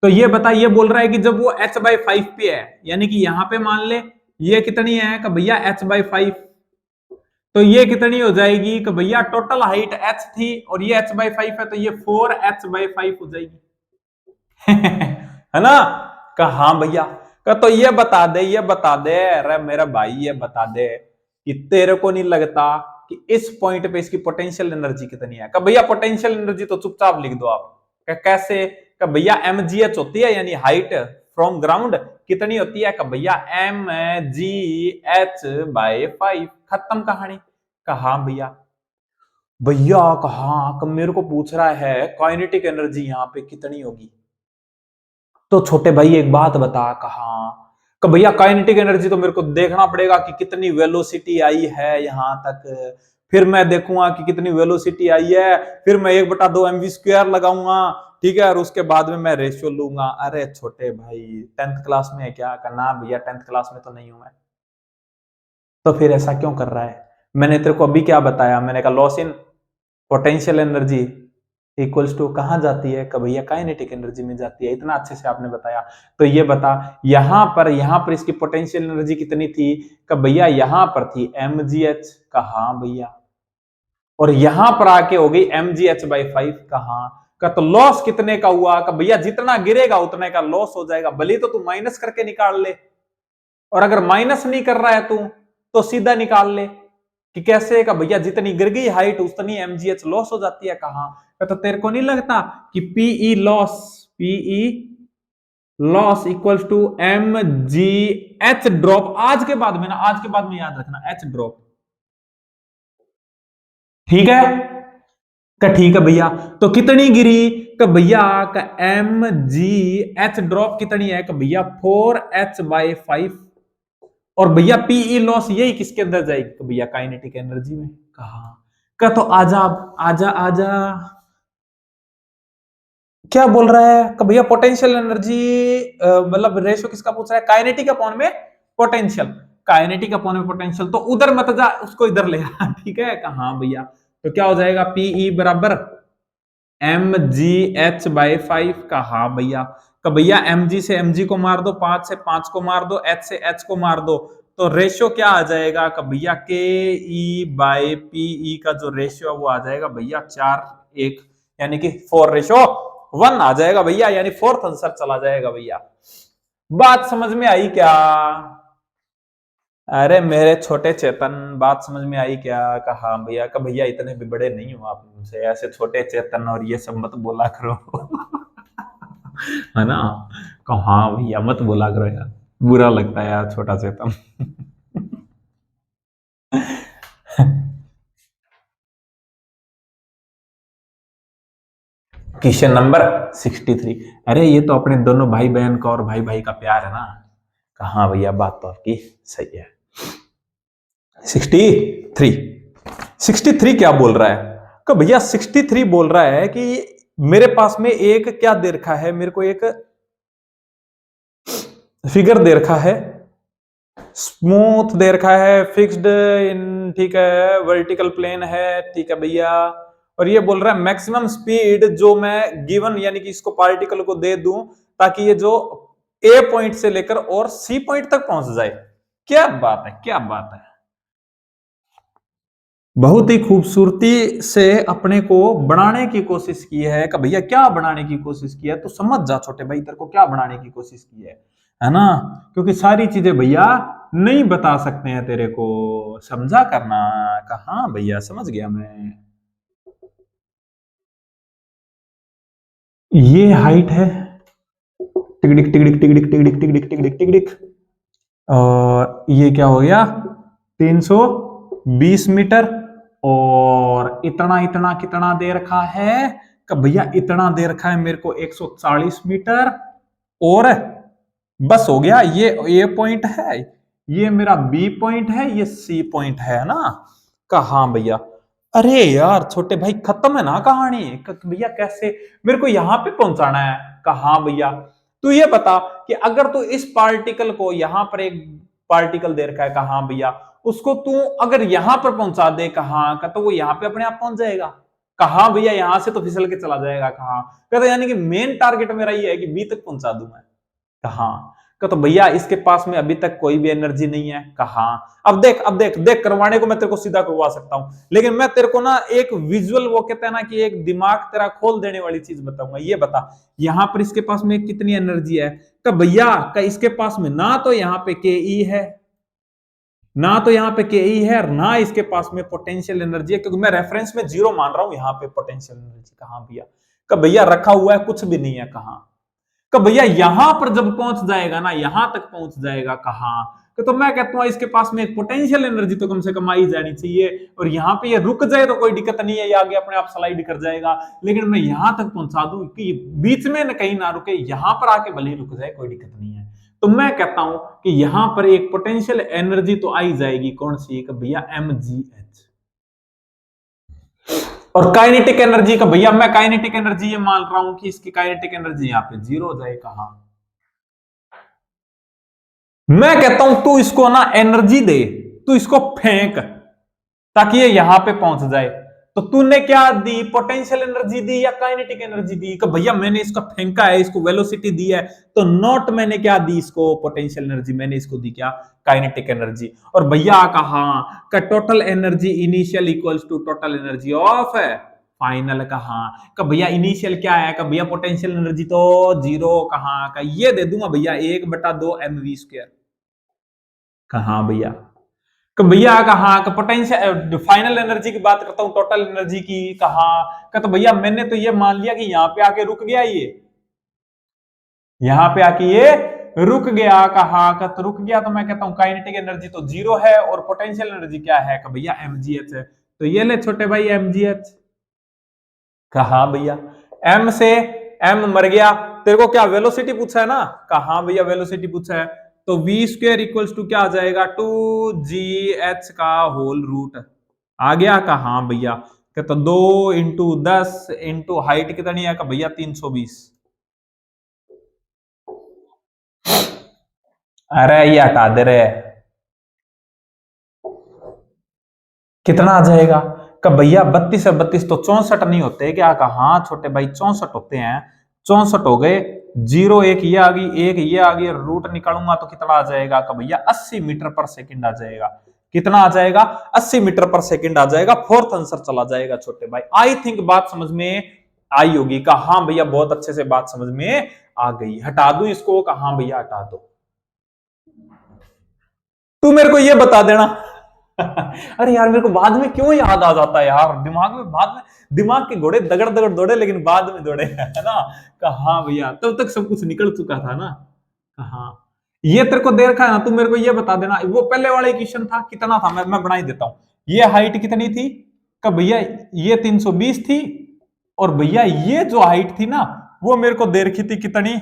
तो ये बता, ये बोल रहा है कि जब वो h/5 पे है, यानी कि यहां पे मान ले ये कितनी है कि भैया h/5, तो ये कितनी हो जाएगी कि भैया टोटल हाइट h थी और ये h/5 है, तो ये 4h/5 हो जाएगी। है ना। कहा भैया का, तो ये बता दे, ये बता दे, अरे मेरा भाई ये बता दे कि तेरे को नहीं लगता कि इस पॉइंट पे इसकी पोटेंशियल एनर्जी कितनी है। कब भैया पोटेंशियल एनर्जी तो चुपचाप लिख दो आप, कैसे, कब भैया mgh होती है, यानी हाइट फ्रॉम ग्राउंड कितनी होती है, कब भैया mgh/5, खत्म कहानी। कहा भैया, भैया कहा, कब मेरे को पूछ रहा है काइनेटिक एनर्जी यहाँ पे कितनी होगी। तो छोटे भाई एक बात बता, कहा कि भैया काइनेटिक एनर्जी तो मेरे को देखना पड़ेगा कि कितनी वेलोसिटी आई है यहां तक, फिर मैं देखूंगा कि कितनी वेलोसिटी आई है, फिर मैं 1/2 mv² लगाऊंगा। ठीक है, और उसके बाद में मैं रेशियो लूंगा। अरे छोटे भाई 10th क्लास में है क्या करना भैया, 10th क्लास में तो नहीं हूं मैं। तो फिर ऐसा क्यों कर रहा है। मैंने तेरे को अभी क्या बताया, मैंने कहा loss in potential energy equals to कहां जाती है, कि भैया काइनेटिक एनर्जी में जाती है। इतना अच्छे से आपने बताया। तो ये बता, यहां पर इसकी पोटेंशियल एनर्जी कितनी थी, कि भैया यहां पर थी mgh, कहा भैया, और यहां पर आके हो गई mgh/5, कहा का, तो लॉस कितने का हुआ, कि भैया जितना गिरेगा उतने का लॉस हो जाएगा। भले तो तू माइनस करके निकाल ले, और अगर माइनस नहीं कर रहा है तू तो सीधा निकाल ले कि कैसे, का भैया जितनी गिर गई हाइट उतनी mgh लॉस हो जाती है। कहा तो तेरे को नहीं लगता कि PE loss equals to mgh drop, आज के बाद में ना, आज के बाद में याद रखना h ड्रॉप। ठीक है, का ठीक है भैया, तो कितनी गिरी, का भैया का mgh ड्रॉप कितनी है, का भैया 4h/5, और भैया पीई लॉस यही किसके अंदर जाएगी, तो भैया काइनेटिक एनर्जी में। कहा का, तो आजा आजा आजा, क्या बोल रहा है कि भैया पोटेंशियल एनर्जी, मतलब रेशियो किसका पूछ रहा है, काइनेटिक अपॉन में पोटेंशियल, काइनेटिक अपॉन में पोटेंशियल, तो उधर मत जा, उसको इधर ले आ। ठीक है, कहा भैया, तो क्या हो जाएगा, पीई बराबर mgh/5, कहा भैया, का भैया mg से mg को मार दो, 5 से 5 को मार दो, h से h को मार दो, तो रेशियो क्या आ जाएगा, का भैया ke/pe का जो रेशियो वो आ जाएगा भैया 4:1, यानी कि 4:1 आ जाएगा भैया, यानी फोर्थ आंसर चला जाएगा भैया। बात समझ में आई क्या। अरे मेरे छोटे चेतन, बात समझ में आई क्या। कहा भैया, का भैया इतने भी बड़े नहीं हो आप मुझसे, ऐसे छोटे चेतन और ये सब मत बोला करो। है ना। कहा भैया मत बोला करो यार, बुरा लगता है यार छोटा चेतन। Question number 63। अरे ये तो अपने दोनों भाई बहन का और भाई भाई का प्यार है ना। कहा भैया, बात तो आपकी सही है। 63 क्या बोल रहा है, कि भैया 63 बोल रहा है कि मेरे पास में एक क्या दे रखा है, मेरे को एक फिगर दे रखा है, स्मूथ दे रखा है, फिक्स्ड इन, ठीक है, वर्टिकल प्लेन है, ठीक है भैया, और ये बोल रहा है मैक्सिमम स्पीड जो मैं गिवन, यानी कि इसको पार्टिकल को दे दूं ताकि ये जो ए पॉइंट से लेकर और सी पॉइंट तक पहुंच जाए। क्या बात है, क्या बात है। बहुत ही खूबसूरती से अपने को बनाने की कोशिश की है, कि भैया क्या बनाने की कोशिश की है, तो समझ जा छोटे भाई तेरे को क्या बनाने की कोशिश की है ना। क्योंकि सारी चीजें भैया नहीं बता सकते हैं तेरे को, समझा करना। कहा भैया समझ गया मैं। ये हाइट है, टिकडिक टिकडिक टिकडिक टिकडिक टिकडिक टिकडिक टिकडिक, और ये क्या हो गया 320 मीटर। और इतना इतना कितना दे रखा है कि भैया इतना दे रखा है मेरे को 140 मीटर। और बस हो गया, ये ए पॉइंट है, ये मेरा बी पॉइंट है, ये सी पॉइंट है ना। कहा भैया, अरे यार छोटे भाई खत्म है ना कहानी। भैया कैसे मेरे को यहां पे पहुंचाना है? कहा भैया तू ये बता कि अगर तू इस पार्टिकल को यहां पर एक पार्टिकल दे रखा है, कहा भैया उसको तू अगर यहां पर पहुंचा दे कहा का, तो वो यहां पे अपने आप पहुंच जाएगा। कहा भैया यहां से तो फिसल के चला जाएगा। कहा कहते यानी कि मेन टारगेट मेरा ये है कि बी तक पहुंचा दूं मैं। कहा तो भैया इसके पास में अभी तक कोई भी एनर्जी नहीं है। कहा अब देख अब देख देख, करवाने को मैं तेरे को सीधा करवा सकता हूं, लेकिन मैं तेरे को ना एक विजुअल, वो कहते हैं ना कि एक दिमाग तेरा खोल देने वाली चीज बताऊंगा। ये बता यहां पर इसके पास में कितनी एनर्जी है? का भैया का इसके पास में ना तो यहां पे के ई है, ना तो यहां पे के ई है, और ना इसके पास में पोटेंशियल एनर्जी है, क्योंकि मैं रेफरेंस में जीरो मान रहा हूं यहां पे पोटेंशियल एनर्जी। कहां भैया का भैया रखा हुआ है कुछ भी नहीं है। कहां का भैया यहां पर जब पहुंच जाएगा ना, यहां तक पहुंच जाएगा। कहां तो मैं कहता हूं इसके पास में एक पोटेंशियल एनर्जी तो कम से कम आई जानी चाहिए, और यहां पे ये रुक जाए तो कोई दिक्कत नहीं है, ये आगे अपने आप स्लाइड कर जाएगा। लेकिन मैं यहां तक पहुंचा दूं कि बीच में न कहीं ना रुके, यहां पर आके भले ही रुक जाए कोई दिक्कत नहीं है। तो मैं कहता हूं कि यहां पर एक पोटेंशियल एनर्जी तो आई जाएगी। कौन सी? भैया mgh। और काइनेटिक एनर्जी का भैया मैं काइनेटिक एनर्जी ये मान रहा हूं कि इसकी काइनेटिक एनर्जी यहां पे जीरो हो जाए। कहां मैं कहता हूं तू इसको ना एनर्जी दे, तू इसको फेंक ताकि ये यहां पे पहुंच जाए। तो तूने क्या दी? पोटेंशियल एनर्जी दी या काइनेटिक एनर्जी दी? कि भैया मैंने इसका फेंका है, इसको वेलोसिटी दी है, तो नॉट मैंने क्या दी इसको? Potential energy. मैंने इसको दी क्या? Kinetic energy. और भैया कहा का total energy initial equals to total energy of final. कहा का भैया इनिशियल क्या है? का भैया पोटेंशियल एनर्जी तो जीरो। कहा का ये दे दूंगा भैया 1/2 mv²। कहा भैया कि भैया कहा का पोटेंशियल फाइनल एनर्जी की बात करता हूं, टोटल एनर्जी की। कहा का तो भैया मैंने तो ये मान लिया कि यहां पे आके रुक गया, ये यहां पे आके ये रुक गया। कहा का तो रुक गया, तो मैं कहता हूं काइनेटिक एनर्जी तो जीरो है, और पोटेंशियल एनर्जी क्या है? का भैया mgh है। तो ये ले छोटे भाई mgh। कहा भैया m से m मर गया। तेरे को क्या वेलोसिटी पूछा है ना? कहा भैया वेलोसिटी पूछा है, तो v² इक्वल्स टू क्या आ जाएगा? 2gh का होल रूट आ गया। कहा भैया तो 2 × 10 इंटू हाइट कितनी है? का भैया 320। अरे ये हटा दे रहे, कितना आ जाएगा? का भैया 32 है, 32 तो 64 नहीं होते क्या? कहा छोटे भाई 64 होते हैं। 64 हो गए, जीरो एक ये आ गई, एक ये आ गई, रूट निकालूंगा तो कितना आ जाएगा? का भैया 80 मीटर पर सेकंड आ जाएगा। कितना आ जाएगा? 80 मीटर पर सेकंड आ जाएगा। फोर्थ आंसर चला जाएगा छोटे भाई। आई थिंक बात समझ में आई होगी। का हाँ भैया बहुत अच्छे से बात समझ में आ गई। हटा दू इसको? का हाँ भैया हटा दो। तू मेरे को ये बता देना अरे यार मेरे को बाद में क्यों याद आ जाता है यार, दिमाग में बाद में दिमाग के घोड़े दगड़ दगड़ दौड़े, लेकिन बाद में दौड़े है ना। कहा भैया तब तक सब कुछ निकल चुका था ना। कहा ये तेरे को दे रखा है ना, तू मेरे को ये बता देना। वो पहले वाला इक्वेशन था कितना था, मैं बना ही देता हूं। ये हाइट कितनी थी? का भैया ये 320 थी, और भैया ये जो हाइट थी ना वो मेरे को दे रखी थी कितनी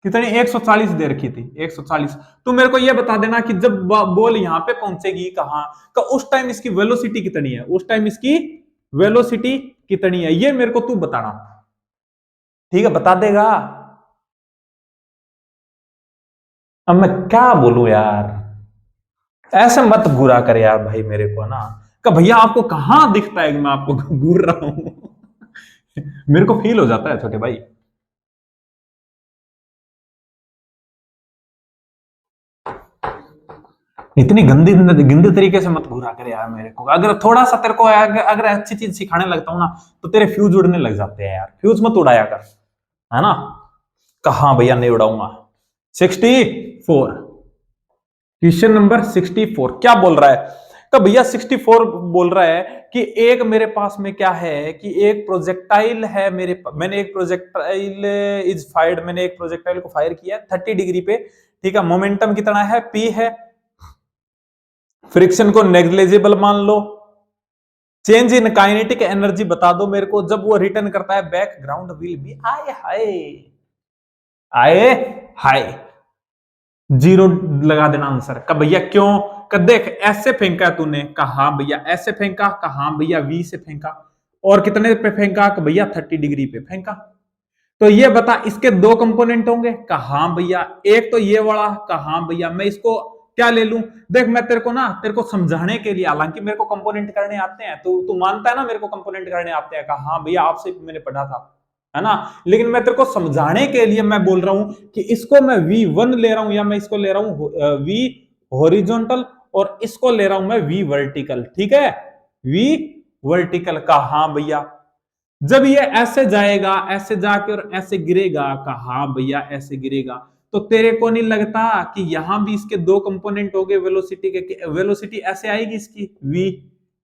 कितनी 140 दे रखी थी 140। तो मेरे को ये बता देना कि जब बॉल यहां पे पहुंचेगी कहां का, उस टाइम इसकी वेलोसिटी कितनी है? उस टाइम इसकी वेलोसिटी कितनी है ये मेरे को तू बताना। ठीक है बता देगा? अब मैं क्या बोलूं यार, ऐसे मत बुरा कर यार भाई मेरे को ना। का भैया आपको कहां दिखता है कि मैं आपको घूर रहा हूं मेरे को फील हो जाता है छोटे भाई। इतनी गंदी गंदे तरीके से मत घुरा करे यार मेरे को। अगर थोड़ा सा तेरे को अगर अच्छी चीज सिखाने लगता हूं ना, तो तेरे फ्यूज उड़ने लग जाते हैं यार। फ्यूज मत उड़ाया कर, है ना। कहा भैया नहीं उड़ाऊंगा। 64 क्वेश्चन नंबर 64 क्या बोल रहा है? तो भैया 64 बोल रहा है कि एक मेरे पास में क्या है कि एक प्रोजेक्टाइल है मैंने एक प्रोजेक्टाइल इज फायर्ड, मैंने एक प्रोजेक्टाइल को फायर किया 30 डिग्री पे। ठीक है, मोमेंटम कितना है? p है। फ्रिक्शन को नेग्लिजिबल मान लो, चेंज इन काइनेटिक एनर्जी बता दो मेरे को जब वो रिटर्न करता है बैकग्राउंड विल बी आए हाय, आए हाय, जीरो लगा देना आंसर का भैया। क्यों? का देख ऐसे फेंका तूने, कहा भैया ऐसे फेंका, कहा भैया वी से फेंका, और कितने पे फेंका? का भैया 30 डिग्री पे फेंका। तो ये बता इसके दो कंपोनेंट होंगे? कहा भैया एक तो ये वाला, कहा भैया मैं इसको क्या ले लूं? देख मैं तेरे को समझाने के लिए, हालांकि मेरे को कंपोनेंट करने आते हैं, तू मानता है ना मेरे को कंपोनेंट करने आते हैं? कहा भैया आपसे मैंने पढ़ा था, है ना? लेकिन मैं तेरे को समझाने के लिए मैं बोल रहा हूं कि इसको मैं V1 ले रहा हूं, या मैं इसको ले रहा हूं V हॉरिजॉन्टल, और इसको ले रहा हूं मैं V वर्टिकल। ठीक है, V वर्टिकल। कहा भैया जब ये ऐसे जाएगा, ऐसे जाके और ऐसे गिरेगा, कहा भैया ऐसे गिरेगा, तो तेरे को नहीं लगता कि यहां भी इसके दो कंपोनेंट हो गए वेलोसिटी के? वेलोसिटी ऐसे आएगी इसकी v,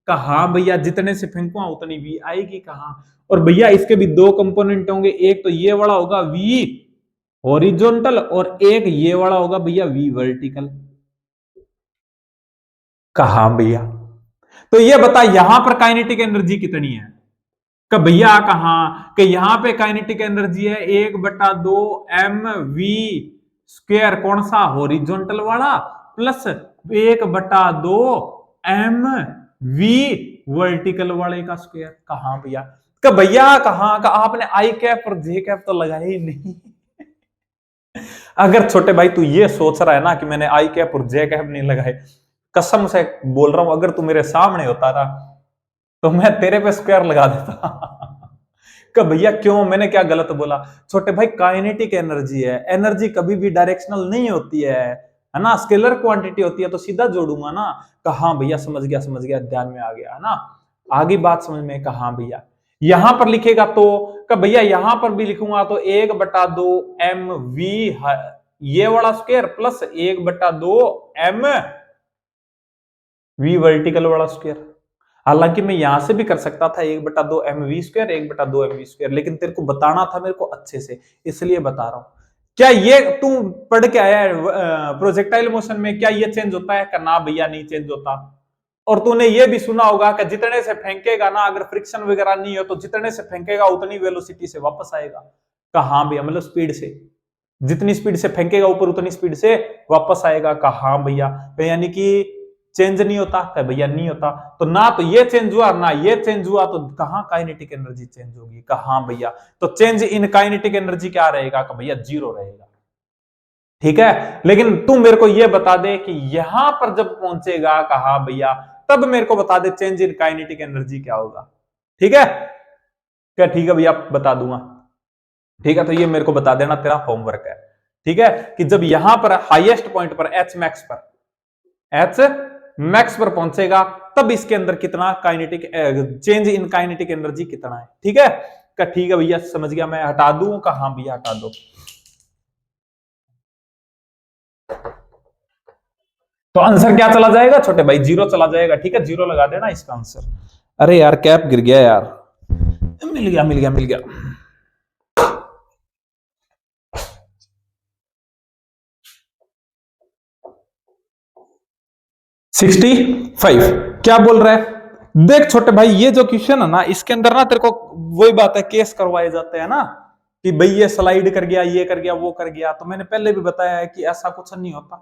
कहा भैया जितने से फेंकुआ उतनी v आएगी। कहा, और भैया इसके भी दो कंपोनेंट होंगे, एक तो ये वाला होगा v हॉरिजॉन्टल, और एक ये वाला होगा भैया v वर्टिकल। कहा भैया तो ये बता यहां पर काइनेटिक एनर्जी कितनी है? कि भैया कहा कि यहां पे काइनेटिक एनर्जी है 1/2 mv स्क्वायर, कौन सा? हॉरिजॉन्टल वाला, प्लस 1/2 mv वर्टिकल वाले का स्क्वायर। कहा भैया? कि भैया कहा का आपने आई कैप और जे कैप तो लगाया ही नहीं। अगर छोटे भाई तू ये सोच रहा है ना कि मैंने आई कैप और जे कैप नहीं लगाए, कसम से बोल रहा हूं अगर तू मेरे सामने होता ना तो मैं तेरे पे स्क्वायर लगा देता। कि भैया क्यों, मैंने क्या गलत बोला? छोटे भाई काइनेटिक एनर्जी है, एनर्जी कभी भी डायरेक्शनल नहीं होती है ना? स्केलर क्वांटिटी होती है, तो सीधा जोड़ूंगा ना। कहा भैया समझ गया, ध्यान में आ गया, है ना? आगे बात समझ में? कहा भैया यहां पर लिखेगा तो, कि भैया यहां पर भी लिखूंगा तो 1/2 mv ये वाला square, plus 1/2 m v vertical वाला स्क्वायर। हालांकि मैं यहां से भी कर सकता था 1/2 mv स्क्वायर, 1/2 mv स्क्वायर, लेकिन तेरे को बताना था मेरे को अच्छे से, इसलिए बता रहा हूं। क्या ये तू पढ़ के आया है प्रोजेक्टाइल मोशन में? क्या ये चेंज होता है? ना भैया नहीं चेंज होता। और तूने ये भी सुना होगा कि जितने से फेंकेगा ना, अगर फ्रिक्शन वगैरह नहीं हो तो जितने से फेंकेगा उतनी वेलोसिटी से वापस आएगा। कहा भैया मतलब स्पीड से, जितनी स्पीड से फेंकेगा ऊपर उतनी स्पीड से वापस आएगा। कहा भैया तो यानी कि चेंज नहीं होता? कह भैया नहीं होता। तो ना तो ये चेंज हुआ ना ये चेंज हुआ, तो कहां काइनेटिक एनर्जी चेंज होगी? कहा भैया तो चेंज इन काइनेटिक एनर्जी क्या रहेगा? कि भैया जीरो रहेगा। ठीक है, लेकिन तू मेरे को ये बता दे कि यहां पर जब पहुंचेगा, कहा भैया तब मेरे को बता दे चेंज इन काइनेटिक एनर्जी क्या होगा। ठीक है क्या? ठीक है भैया बता दूंगा। ठीक है, तो ये मेरे को बता देना, तेरा होमवर्क है। ठीक है, कि जब यहां पर हाईएस्ट पॉइंट पर एच मैक्स पर पहुंचेगा तब इसके अंदर कितना kinetic change in kinetic energy कितना है। ठीक है क्या? ठीक है भैया समझ गया, मैं हटा दूं? कहां भैया हटा दो। तो आंसर क्या चला जाएगा छोटे भाई? जीरो चला जाएगा। ठीक है, जीरो लगा देना इसका आंसर। अरे यार कैप गिर गया यार, मिल गया। 65 क्या बोल रहा है? देख छोटे भाई ये जो क्वेश्चन है ना, इसके अंदर ना तेरे को वही बात है, केस करवाए जाते हैं ना कि भाई ये स्लाइड कर गया, ये कर गया, वो कर गया। तो मैंने पहले भी बताया है कि ऐसा कुछ नहीं होता,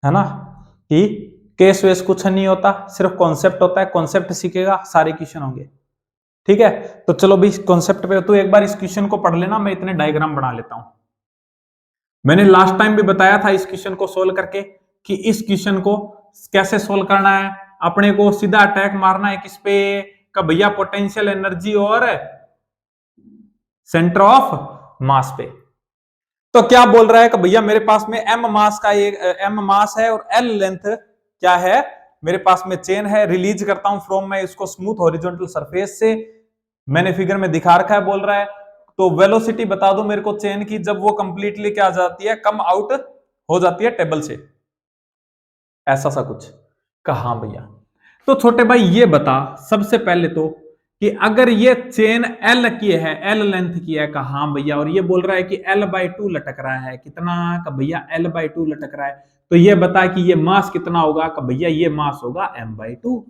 है ना? कि केस वेस कुछ नहीं होता, सिर्फ कॉन्सेप्ट होता है। कॉन्सेप्ट सीखेगा सारे क्वेश्चन होंगे। ठीक है, तो चलो भाई कॉन्सेप्ट पे तो एक बार इस क्वेश्चन को पढ़ लेना, मैं इतने डायग्राम बना लेता हूं। मैंने लास्ट टाइम भी बताया था इस क्वेश्चन को सोल्व करके कि इस क्वेश्चन को कैसे सोल्व करना है। अपने को सीधा अटैक मारना है किस पे? का भैया पोटेंशियल एनर्जी और सेंटर ऑफ मास पे। तो क्या बोल रहा है कि भैया मेरे पास में एम मास का एक एम मास है और एल लेंथ क्या है मेरे पास में चेन है। रिलीज करता हूं फ्रॉम मैं इसको स्मूथ हॉरिजॉन्टल सरफेस से, मैंने फिगर में दिखा रखा है। बोल रहा है तो वेलोसिटी बता दो मेरे को चेन की जब वो कंप्लीटली क्या जाती है, कम आउट हो जाती है टेबल से, ऐसा सा कुछ। कहा भैया तो छोटे भाई ये बता सबसे पहले तो कि अगर ये चेन एल की है, एल लेंथ की है, कहा भैया, और ये बोल रहा है कि L/2 लटक रहा है, कितना? का भैया L/2 लटक रहा है, तो ये बता कि ये मास कितना होगा? का भैया ये मास होगा m/2।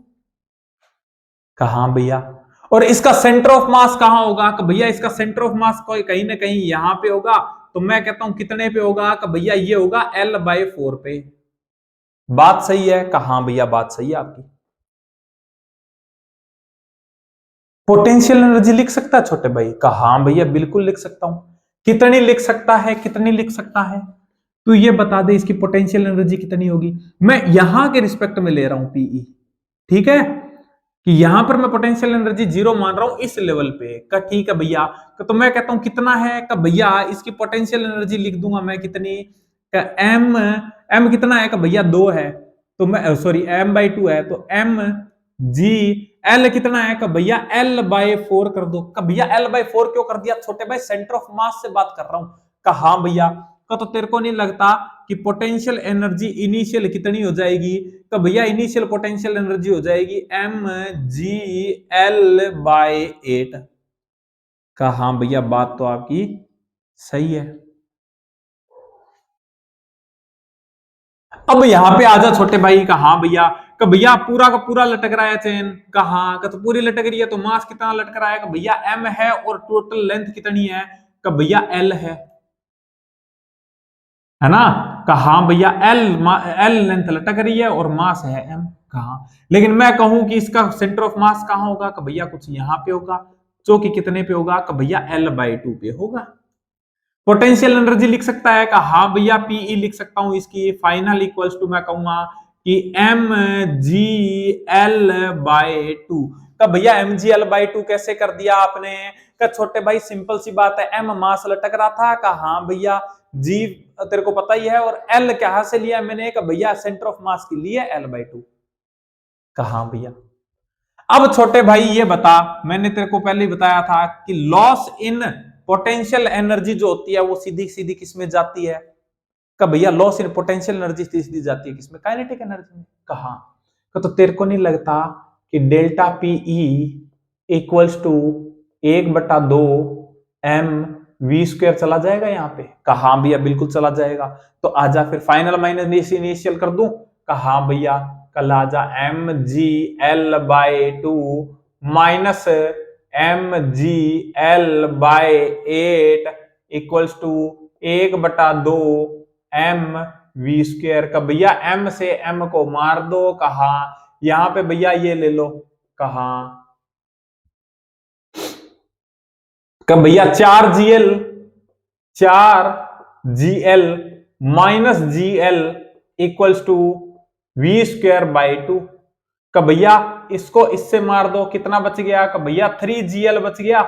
कहा भैया। और इसका सेंटर ऑफ मास कहां होगा? कि भैया इसका सेंटर ऑफ मास कहीं ना कहीं यहां पे होगा। तो मैं कहता हूं कितने पे होगा? कि भैया ये होगा L/4 पे। बात सही है? कहा भैया बात सही है आपकी। पोटेंशियल एनर्जी लिख सकता है छोटे भाई? कहा भैया बिल्कुल लिख सकता हूं। कितनी लिख सकता है? कितनी लिख सकता है? तो ये बता दे इसकी पोटेंशियल एनर्जी कितनी होगी। मैं यहां के रिस्पेक्ट में ले रहा हूं पीई, ठीक है, कि यहां पर मैं पोटेंशियल एनर्जी 0 मान रहा हूं इस लेवल पे का। ठीक है भैया, तो मैं कहता हूं कितना है का भैया इसकी पोटेंशियल एनर्जी लिख दूंगा मैं कितनी का। एम कितना है का भैया 2 है, तो मैं सॉरी M/2 है, तो एम जी। एल कितना है का भैया L/4 कर दो। का भैया L/4 क्यों कर दिया छोटे भाई? सेंटर ऑफ मास से बात कर रहा हूं। कहा भैया का तो तेरे को नहीं लगता कि पोटेंशियल एनर्जी इनिशियल कितनी हो जाएगी? तो भैया इनिशियल पोटेंशियल एनर्जी हो जाएगी mgL/8। कहा भैया बात तो आपकी सही है। अब यहां पे आजा छोटे भाई। कहा भैया का भैया पूरा का पूरा लटक रहा है चेन। कहा का तो पूरी लटक रही है, तो मास कितना लटक रहा है? का भैया m है और टोटल लेंथ कितनी है? का भैया l है ना। कहा भैया एल लेंथ लटक रही है और मास है m। कहा लेकिन मैं कहूं कि इसका सेंटर ऑफ मास कहां होगा? का भैया कुछ यहां पे होगा, जो कि कितने पे होगा? का भैया L/2 पे होगा। पोटेंशियल एनर्जी लिख सकता है? का हाँ भैया पीई लिख सकता हूं इसकी। फाइनल इक्वल्स टू मैं कहूंगा कि mgL/2। का भैया mgL/2 कैसे कर दिया आपने? का छोटे भाई सिंपल सी बात है, m मास लटक रहा था। का हाँ भैया जी तेरे को पता ही है, और L कहां से लिया मैंने? का भैया सेंटर ऑफ मास के लिए L/2। कहा भैया। अब छोटे भाई ये बता, मैंने तेरे को पहले ही बताया था कि लॉस इन पोटेंशियल एनर्जी जो होती है वो सीधी सीधी किसमें जाती है? का भैया लॉस इन पोटेंशियल एनर्जी सीधी सीधी जाती है किसमें? काइनेटिक एनर्जी में। कहा तो तेरे को नहीं लगता कि delta PE equals to 1/2 mv² चला जाएगा यहाँ पे? कहा भैया बिल्कुल चला जाएगा। तो आजा फिर फाइनल माइनस इनिशियल कर दूं। कहा भैया कल आजा mgL/2 minus mgL/8 equals to 1/2 mv²। का भैया m से m को मार दो। कहा यहां पे भैया ये ले लो। कहा का भैया 4gl minus gl equals to v²/2। का भैया इसको इससे मार दो, कितना बच गया? का भैया 3gl बच गया,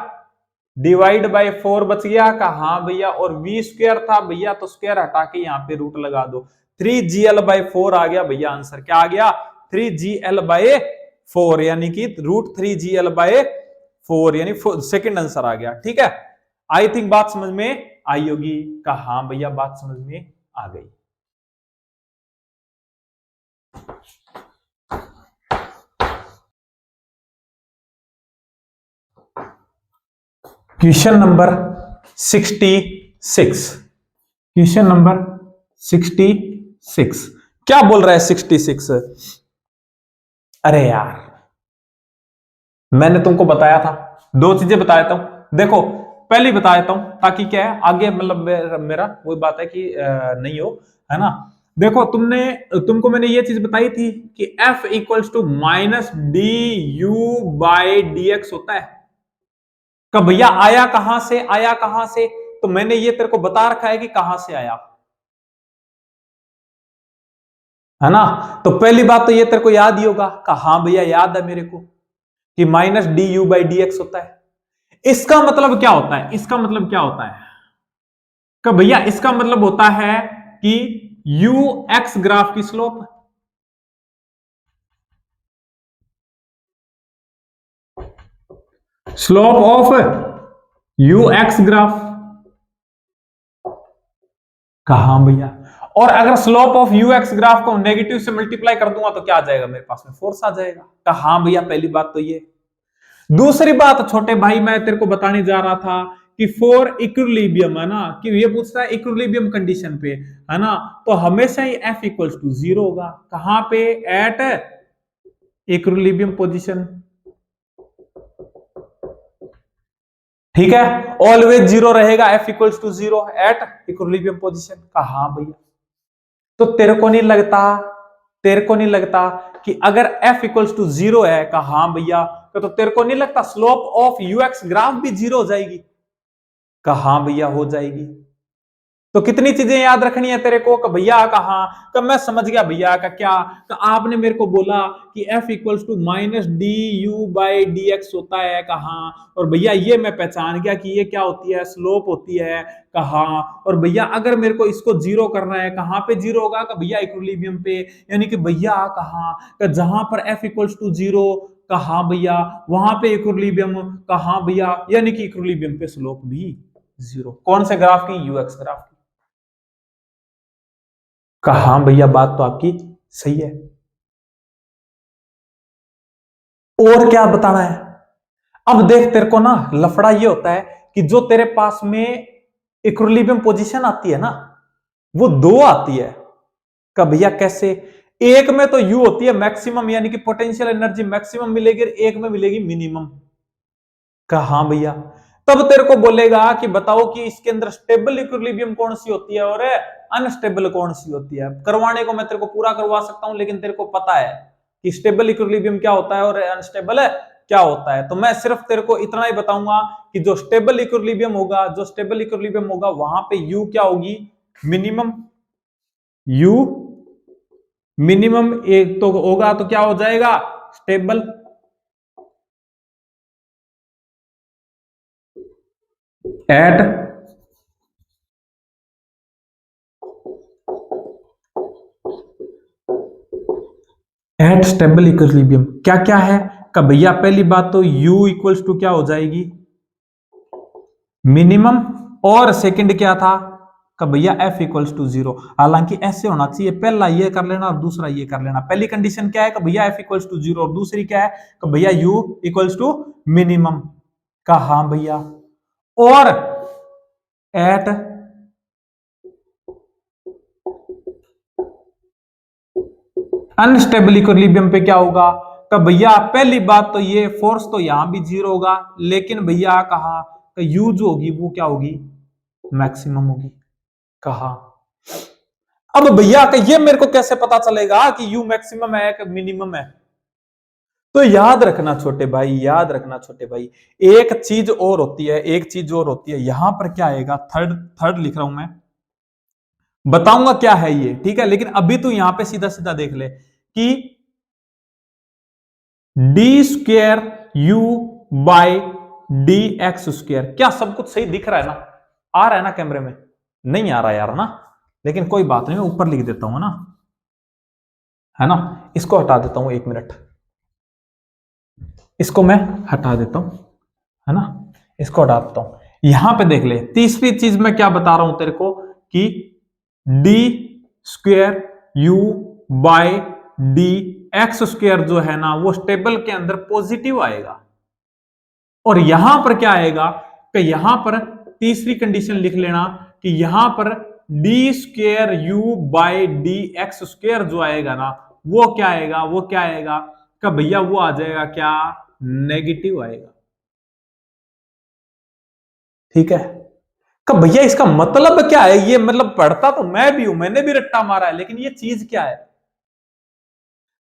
डिवाइड बाय 4 बच गया। का हाँ भैया, और v² था भैया, तो स्क्वायर हटा के यहाँ पे रूट लगा दो। 3gl/4 आ गया भैया आंसर। क्या आ गया? 3gl/4, यानी कि √3gl/4, यानी सेकंड आंसर आ गया। ठीक है, आई थिंक बात समझ में आई होगी। का हाँ भैया बात समझ में आ गई। Question number 66। क्वेश्चन नंबर 66 क्या बोल रहा है? 66 अरे यार मैंने तुमको बताया था, दो चीजें बताया था। देखो पहले बता देता हूं ताकि क्या है आगे मतलब मेरा वही बात है कि नहीं हो, है ना। देखो तुमको मैंने ये चीज बताई थी कि F इक्वल्स टू -du/dx होता है। का भैया आया कहां से? आया कहां से? तो मैंने ये तेरे को बता रखा है कि कहां से आया, है ना। तो पहली बात तो ये तेरे को याद ही होगा। का हाँ भैया याद है मेरे को कि -du/dx होता है। इसका मतलब क्या होता है? इसका मतलब क्या होता है? का भैया इसका मतलब होता है कि ux ग्राफ की slope, slope of ux graph. कहा भैया, और अगर स्लोप ऑफ ux ग्राफ को नेगेटिव से मल्टीप्लाई कर दूंगा तो क्या आ जाएगा मेरे पास में? फोर्स आ जाएगा। कहा भैया पहली बात तो ये। दूसरी बात छोटे भाई मैं तेरे को बताने जा रहा था कि फॉर इक्विलिब्रियम, है ना, कि ये पूछता है इक्विलिब्रियम कंडीशन पे, है ना, तो हमेशा ही F इक्वल्स टू 0 होगा। कहां पे? At equilibrium position. ठीक है, ऑलवेज जीरो रहेगा F equals to zero at equilibrium position का। हाँ भैया, तो तेरे को नहीं लगता कि अगर f इक्वल्स टू जीरो है का? हाँ भैया, तो तेरे को नहीं लगता स्लोप ऑफ यूएक्स ग्राफ भी जीरो हो जाएगी का? हाँ भैया हो जाएगी। तो कितनी चीजें याद रखनी है तेरे को? भैया कहा का मैं समझ गया भैया का क्या का आपने मेरे को बोला कि f equals to minus D U by D X होता है कहा, और भैया ये मैं पहचान गया कि ये क्या होती है, स्लोप होती है कहा। और भैया अगर मेरे को इसको जीरो करना है, कहां पे जीरो होगा का? भैया इक्विलिब्रियम पे, यानी कि भैया कहा जहां पर f इक्वल्स टू जीरो कहा भैया वहां पे इक्विलिब्रियम कहा भैया, यानी कि इक्विलिब्रियम पे स्लोप भी जीरो। कौन से ग्राफ की? यूएक्स ग्राफ की। कहा भैया बात तो आपकी सही है। और क्या बताना है? अब देख तेरे को ना लफड़ा ये होता है कि जो तेरे पास में इक्विलिब्रियम पोजीशन आती है ना, वो दो आती है का? भैया कैसे? एक में तो यू होती है मैक्सिमम, यानी कि पोटेंशियल एनर्जी मैक्सिमम मिलेगी, एक में मिलेगी मिनिमम। कहा भैया, तब तेरे को बोलेगा कि बताओ कि इसके अंदर स्टेबल इक्विलिब्रियम कौन सी होती है और अनस्टेबल कौन सी होती है। करवाने को मैं तेरे को पूरा करवा सकता हूं, लेकिन तेरे को पता है कि स्टेबल इक्विलिब्रियम क्या होता है और अनस्टेबल है क्या होता है। तो मैं सिर्फ तेरे को इतना ही बताऊंगा कि जो स्टेबल इक्विलिब्रियम होगा, वहां पे यू क्या होगी? मिनिमम। यू मिनिमम एक तो होगा, तो क्या हो जाएगा? स्टेबल। एट स्टेबल इक्विलिब्रियम क्या क्या है का? भैया पहली बात तो u इक्वल्स टू क्या हो जाएगी? मिनिमम। और सेकंड क्या था का? भैया f इक्वल्स टू जीरो। हालांकि ऐसे होना चाहिए, पहला ये कर लेना और दूसरा ये कर लेना। पहली कंडीशन क्या है का? भैया f इक्वल्स टू जीरो, और दूसरी क्या है का? भैया u इक्वल्स टू मिनिमम का। हाँ भैया, और एट अनस्टेबल इक्विलिब्रियम पे क्या होगा का? भैया पहली बात तो ये फोर्स तो यहां भी जीरो होगा, लेकिन भैया कहा यू जो होगी वो क्या होगी? मैक्सिमम होगी। कहा अब भैया का ये मेरे को कैसे पता चलेगा कि यू मैक्सिमम है कि मिनिमम है? तो याद रखना छोटे भाई, याद रखना छोटे भाई, एक चीज और होती है, एक चीज और होती है। यहां पर क्या आएगा? थर्ड थर्ड लिख रहा हूं मैं, बताऊंगा क्या है ये, ठीक है? लेकिन अभी तू यहां पे सीधा सीधा देख ले कि D square you by D x square. क्या सब कुछ सही दिख रहा है ना? आ रहा है ना कैमरे में? नहीं आ रहा यार ना, लेकिन कोई बात नहीं, मैं ऊपर लिख देता हूं ना, है ना? इसको हटा देता हूं, एक मिनट, इसको मैं हटा देता हूं, है ना? इसको हटा देता हूं। यहां पे देख ले, तीसरी चीज मैं क्या बता रहा हूं तेरे को कि D square you by D x square जो है ना, वो स्टेबल के अंदर पॉजिटिव आएगा। और यहां पर क्या आएगा कि यहां पर तीसरी कंडीशन लिख लेना कि यहां पर D square you by D x square जो आएगा ना, वो क्या आएगा? वो क्या आएगा का? भैया वो आ जाएगा क्या? नेगेटिव आएगा। ठीक है का? भैया इसका मतलब क्या है? ये मतलब पढ़ता तो मैं भी हूं, मैंने भी रट्टा मारा है, लेकिन ये चीज क्या है?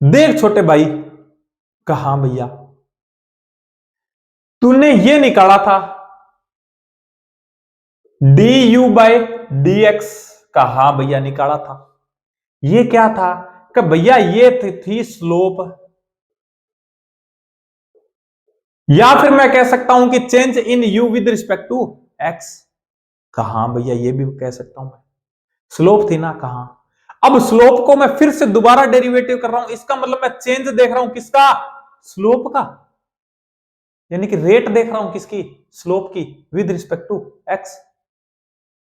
देख छोटे भाई, कहा भैया तूने ये निकाला था D U by D x का? हाँ भैया निकाला था। ये क्या था कि भैया ये थी स्लोप, या फिर मैं कह सकता हूं कि change in U with respect to X. कहा भैया ये भी कह सकता हूं मैं, स्लोप थी ना? कहा अब स्लोप को मैं फिर से दोबारा डेरिवेटिव कर रहा हूं, इसका मतलब मैं चेंज देख रहा हूं किसका? स्लोप का, यानी कि रेट देख रहा हूं किसकी? स्लोप की, विद रिस्पेक्ट टू एक्स।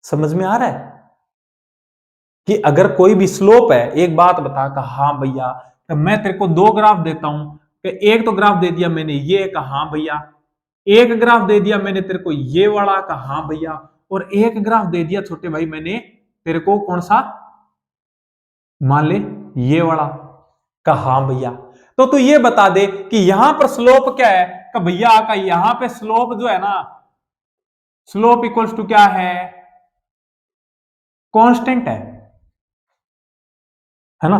समझ में आ रहा है कि अगर कोई भी स्लोप है, एक बात बता का? हाँ भैया, तो मैं तेरे को दो ग्राफ देता हूं कि एक तो ग्राफ दे दिया मैंने ये का? हाँ भैया। एक ग्राफ दे दिया मैंने तेरे को ये वाला का? हाँ भैया। और एक ग्राफ दे दिया छोटे भाई मैंने तेरे को, कौन सा? मान ले ये वाला का? हाँ भैया। तो तू ये बता दे कि यहां पर स्लोप क्या है का? भैया का यहां पे स्लोप जो है ना, स्लोप इक्वल्स टू क्या है, कांस्टेंट है ना।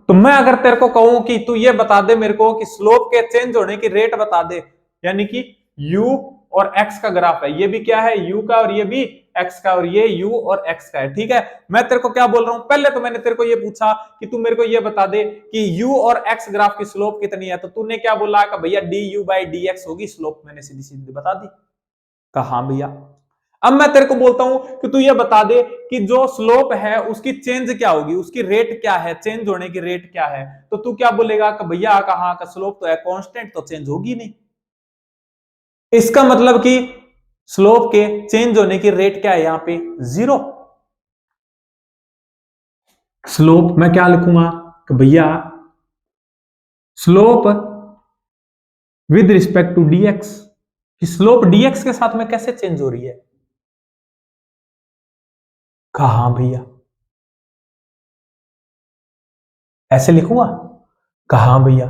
तो मैं अगर तेरे को कहूं कि तू ये बता दे मेरे को कि स्लोप के चेंज होने की रेट बता दे, यानी कि u और x का ग्राफ है, ये भी क्या है u का और ये भी x का, और ये u और x का है, ठीक है। मैं तेरे को क्या बोल रहा हूं, पहले तो मैंने तेरे को ये पूछा कि तू मेरे को ये बता दे कि u और x ग्राफ की स्लोप कितनी है, तो तूने क्या बोला कि भैया du बाई dx होगी स्लोप, मैंने सीधी सीधी बता दी। कहा हाँ भैया। अब मैं तेरे को बोलता हूं कि तू ये बता दे कि जो स्लोप है उसकी चेंज क्या होगी, उसकी रेट क्या है, चेंज होने की रेट क्या है, तो तू क्या बोलेगा कि भैया कहां का स्लोप तो है कांस्टेंट, तो चेंज होगी नहीं। इसका मतलब कि स्लोप के चेंज होने की रेट क्या है यहां पे, 0। स्लोप मैं क्या लिखूंगा कि भैया slope with respect to dx, slope dx के साथ में कैसे चेंज हो रही है। कहा हाँ भैया, ऐसे लिखूंगा। कहा हाँ भैया,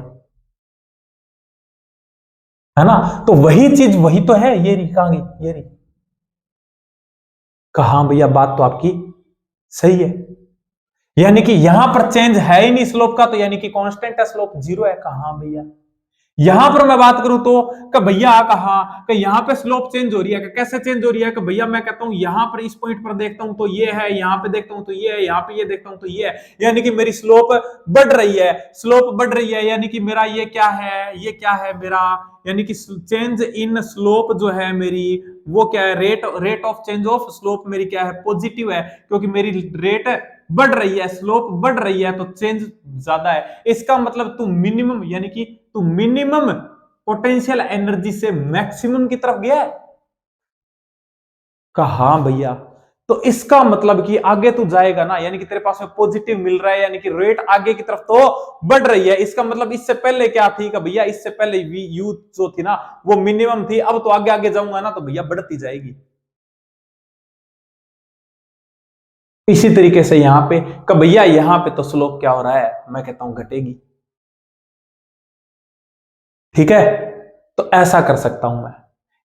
है ना। तो वही चीज वही तो है, ये रही कहां, ये रही। कहा हाँ भैया, बात तो आपकी सही है, यानी कि यहां पर चेंज है ही नहीं स्लोप का, तो यानी कि कांस्टेंट है, स्लोप 0 है। कहा हाँ भैया। यहां पर मैं बात करूं तो कि भैया कहा कि यहां पे स्लोप चेंज हो रही है, कि कैसे चेंज हो रही है, कि भैया मैं कहता हूं यहां पर इस पॉइंट पर देखता हूं तो ये है, यहां पे देखता हूं तो ये है, यहां पे ये देखता हूं तो ये है, यानी कि मेरी स्लोप बढ़ रही है, स्लोप बढ़ रही है, यानी कि मेरा ये क्या है, ये क्या है मेरा, यानी कि चेंज इन स्लोप जो है मेरी, वो क्या है, rate of change of slope मेरी क्या है, पॉजिटिव है, क्योंकि मेरी रेट बढ़ रही है, स्लोप बढ़ रही है, तो चेंज ज्यादा है। इसका मतलब तू मिनिमम, यानी कि तू मिनिमम पोटेंशियल एनर्जी से मैक्सिमम की तरफ गया है। कहा हाँ भैया। तो इसका मतलब कि आगे तू जाएगा ना, यानी कि तेरे पास में पॉजिटिव मिल रहा है, यानी कि रेट आगे की तरफ तो बढ़ रही है। इसका मतलब इससे पहले क्या थी कि भैया, इससे पहले यू जो थी ना वो मिनिमम थी, अब तो आगे आगे जाऊंगा ना तो भैया बढ़ती जाएगी। इसी तरीके से यहां पे कि भैया यहां पे तो स्लोप क्या हो रहा है, मैं कहता हूं घटेगी, ठीक है। तो ऐसा कर सकता हूं मैं,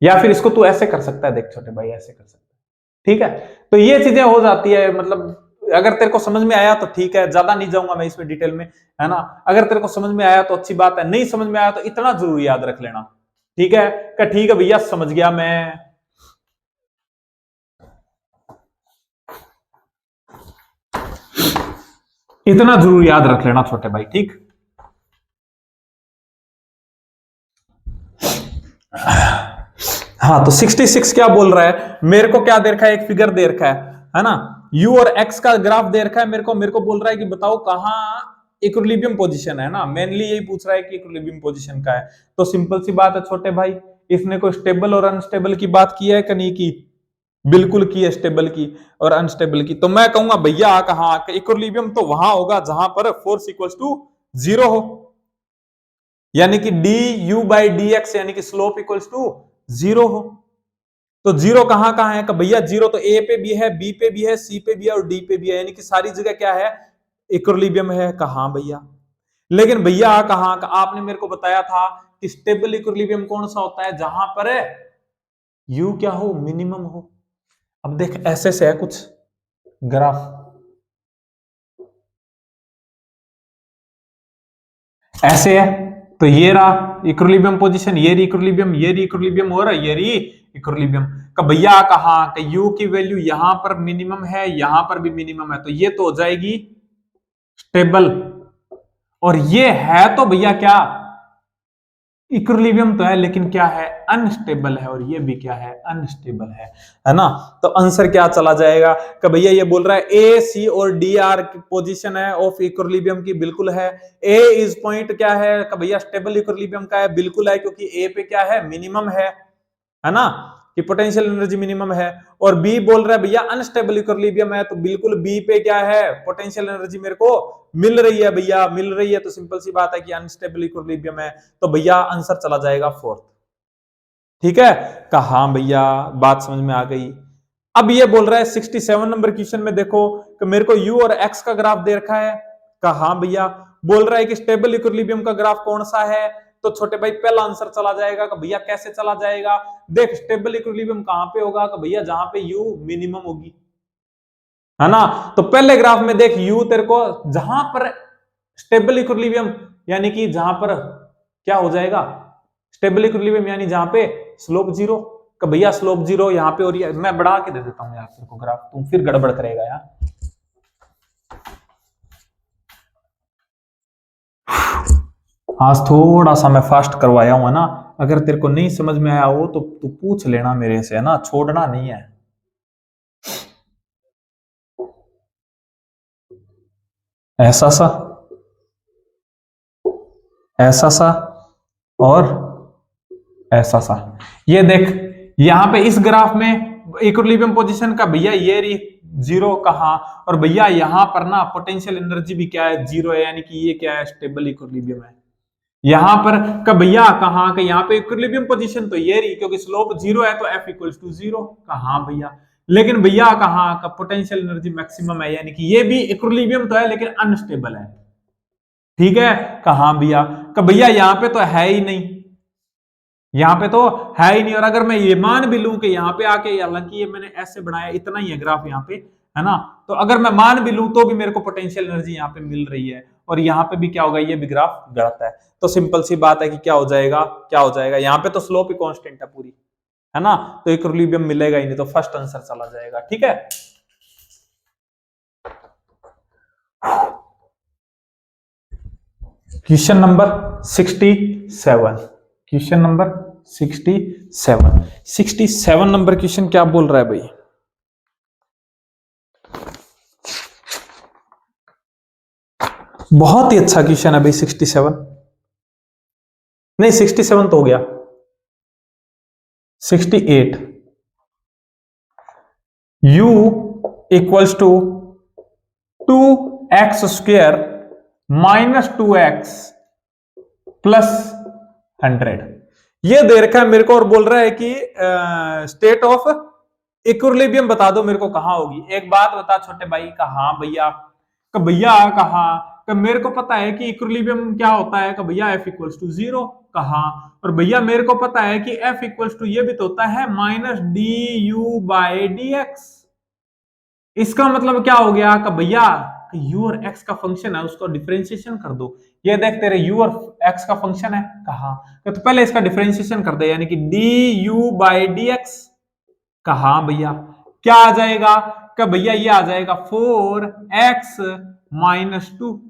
या फिर इसको तू ऐसे कर सकता है, देख छोटे भाई ऐसे कर सकता है, ठीक है। तो ये चीजें हो जाती है, मतलब अगर तेरे को समझ में आया तो ठीक है, ज्यादा नहीं जाऊंगा मैं इसमें डिटेल में, है ना। अगर तेरे को समझ में आया तो अच्छी बात है, नहीं समझ में आया तो इतना जरूर याद रख लेना, ठीक है। क्या ठीक है भैया, समझ गया मैं। इतना जरूर याद रख लेना छोटे भाई, ठीक। हाँ, तो 66 क्या बोल रहा है, मेरे को क्या दे रखा है, एक फिगर दे रखा है ना, यू और एक्स का ग्राफ दे रखा है मेरे को बोल रहा है कि बताओ कहाँ इक्विलिब्रियम पोजीशन है ना, मेनली यही पूछ रहा है कि इक्विलिब्रियम पोजीशन का है। तो सिंपल सी बात है छोटे भाई, इसने कोई स्टेबल और अनस्टेबल की बात की है कि नहीं की, बिल्कुल की है, स्टेबल की और अनस्टेबल की। तो मैं कहूंगा भैया कहाँ इक्विलिब्रियम तो वहां होगा जहां पर फोर्स इक्वल्स टू 0 हो, यानी कि D U by D X, यानी कि स्लोप इक्वल्स टू 0 हो। तो 0 कहां कहां है, कि भैया 0 तो ए पे भी है, बी पे भी है, सी पे भी है और डी पे भी है, यानी कि सारी जगह क्या है, इक्विलिब्रियम है। कहां भैया, लेकिन भैया कहां का आपने मेरे को बताया था कि स्टेबल इक्विलिब्रियम कौन सा होता है, जहां पर यू क्या हो, मिनिमम हो। अब देख ऐसे से है कुछ ग्राफ, ऐसे है, तो ये रहा इक्विलिब्रियम पोजीशन, ये रही इक्विलिब्रियम, ये रही इक्विलिब्रियम और ये रही इक्विलिब्रियम। का भैया कहां का यू की वैल्यू यहां पर मिनिमम है, यहां पर भी मिनिमम है, तो ये तो हो जाएगी स्टेबल, और ये है तो भैया क्या, इक्विलिब्रियम तो है लेकिन क्या है, अनस्टेबल है, और ये भी क्या है, अनस्टेबल है ना। तो आंसर क्या चला जाएगा, कि भैया ये बोल रहा है ए सी और डी आर की पोजीशन है ऑफ इक्विलिब्रियम की, बिल्कुल है। ए इज पॉइंट क्या है, कि भैया स्टेबल इक्विलिब्रियम का है, बिल्कुल है, क्योंकि ए पे क्या है, मिनिमम है ना, कि पोटेंशियल एनर्जी मिनिमम है। और बी बोल रहा है भैया अनस्टेबल इक्विलिब्रियम है, तो बिल्कुल बी पे क्या है, पोटेंशियल एनर्जी मेरे को मिल रही है भैया, मिल रही है, तो सिंपल सी बात है कि अनस्टेबल इक्विलिब्रियम है, तो भैया आंसर चला जाएगा फोर्थ, ठीक है। कहा हाँ भैया, बात समझ में आ गई। अब ये बोल रहा है 67 नंबर क्वेश्चन में देखो कि मेरे को यू और एक्स का ग्राफ दे रखा है। कहा हाँ भैया, बोल रहा है कि स्टेबल इक्विलिब्रियम का ग्राफ कौन सा है, तो छोटे भाई पहला आंसर चला जाएगा कि भैया कैसे चला जाएगा, देख स्टेबल इक्विलिब्रियम कहां पे होगा कि भैया जहां पे यू मिनिमम होगी, है ना। तो पहले ग्राफ में देख यू तेरे को जहां पर स्टेबल इक्विलिब्रियम यानी कि जहां पर क्या हो जाएगा स्टेबल इक्विलिब्रियम यानी जहां पे स्लोप जीरो, कि भैया स्लोप जीरो यहां पे हो रही है। मैं बढ़ा के दे देता हूं यार तेरे को ग्राफ, तुम फिर गड़बड़ करेगा यार। आज थोड़ा सा मैं फास्ट करवाया हूं, है ना। अगर तेरे को नहीं समझ में आया हो तो तू पूछ लेना मेरे से, है ना, छोड़ना नहीं है। ऐसा सा, ऐसा सा और ऐसा सा। ये देख यहां पे इस ग्राफ में इक्विलिब्रियम पोजीशन का भैया ये रही जीरो कहां, और भैया यहां पर ना पोटेंशियल एनर्जी भी क्या है जीरो है, यानी कि ये क्या है स्टेबल इक्विलिब्रियम है। यहां पर का भैया कहां का यहाँ पे इक्विलिब्रियम पोजीशन तो ये रही, क्योंकि स्लोप जीरो है तो F इक्वल्स टू जीरो कहां भैया, लेकिन भैया कहां का पोटेंशियल एनर्जी मैक्सिमम है, यानी कि ये भी इक्विलिब्रियम तो है लेकिन अनस्टेबल है, ठीक है। कहां भैया का भैया यहाँ पे तो है ही नहीं, यहाँ पे तो है ही नहीं। और अगर मैं ये मान भी लूं कि यहाँ पे आके, हालांकि ये मैंने ऐसे बनाया इतना ही है ग्राफ यहाँ पे, है ना, तो अगर मैं मान भी लूं तो भी मेरे को पोटेंशियल एनर्जी यहाँ पे मिल रही है, और यहाँ पे भी क्या होगा ये भी ग्राफ गलत है। तो सिंपल सी बात है कि क्या हो जाएगा, क्या हो जाएगा, यहाँ पे तो स्लोप ही कांस्टेंट है पूरी, है ना, तो इक्विलिब्रियम मिलेगा ही नहीं, तो फर्स्ट आंसर चला जाएगा, ठीक है। Question number 67, question number 67 number question क्या बोल रहा है भाई। बहुत ही अच्छा क्वेश्चन है भाई 67, नहीं 67 तो हो गया, 68 u equals to 2x square minus 2x plus 100 ये दे रखा है मेरे को, और बोल रहा है कि स्टेट ऑफ इक्विलिब्रियम बता दो मेरे को कहां होगी। एक बात बता छोटे भाई, कहां भैया, कि भैया कहां, कि मेरे को पता है कि इक्विलिब्रियम क्या होता है, कि भैया F इक्वल्स टू जीरो कहां, और भैया मेरे को पता है कि F इक्वल्स टू ये भी तो होता है minus D U by D x. इसका मतलब क्या हो गया कि भैया यू और एक्स का फंक्शन है उसको डिफरेंशिएशन कर दो। ये देख तेरे यू और एक्स का फंक्शन है कहा, तो पहले इसका डिफरेंशिएशन कर दे, यानी कि D U by D X कहा भैया क्या आ जाएगा, कि भैया ये आ जाएगा 4x माइनस 2,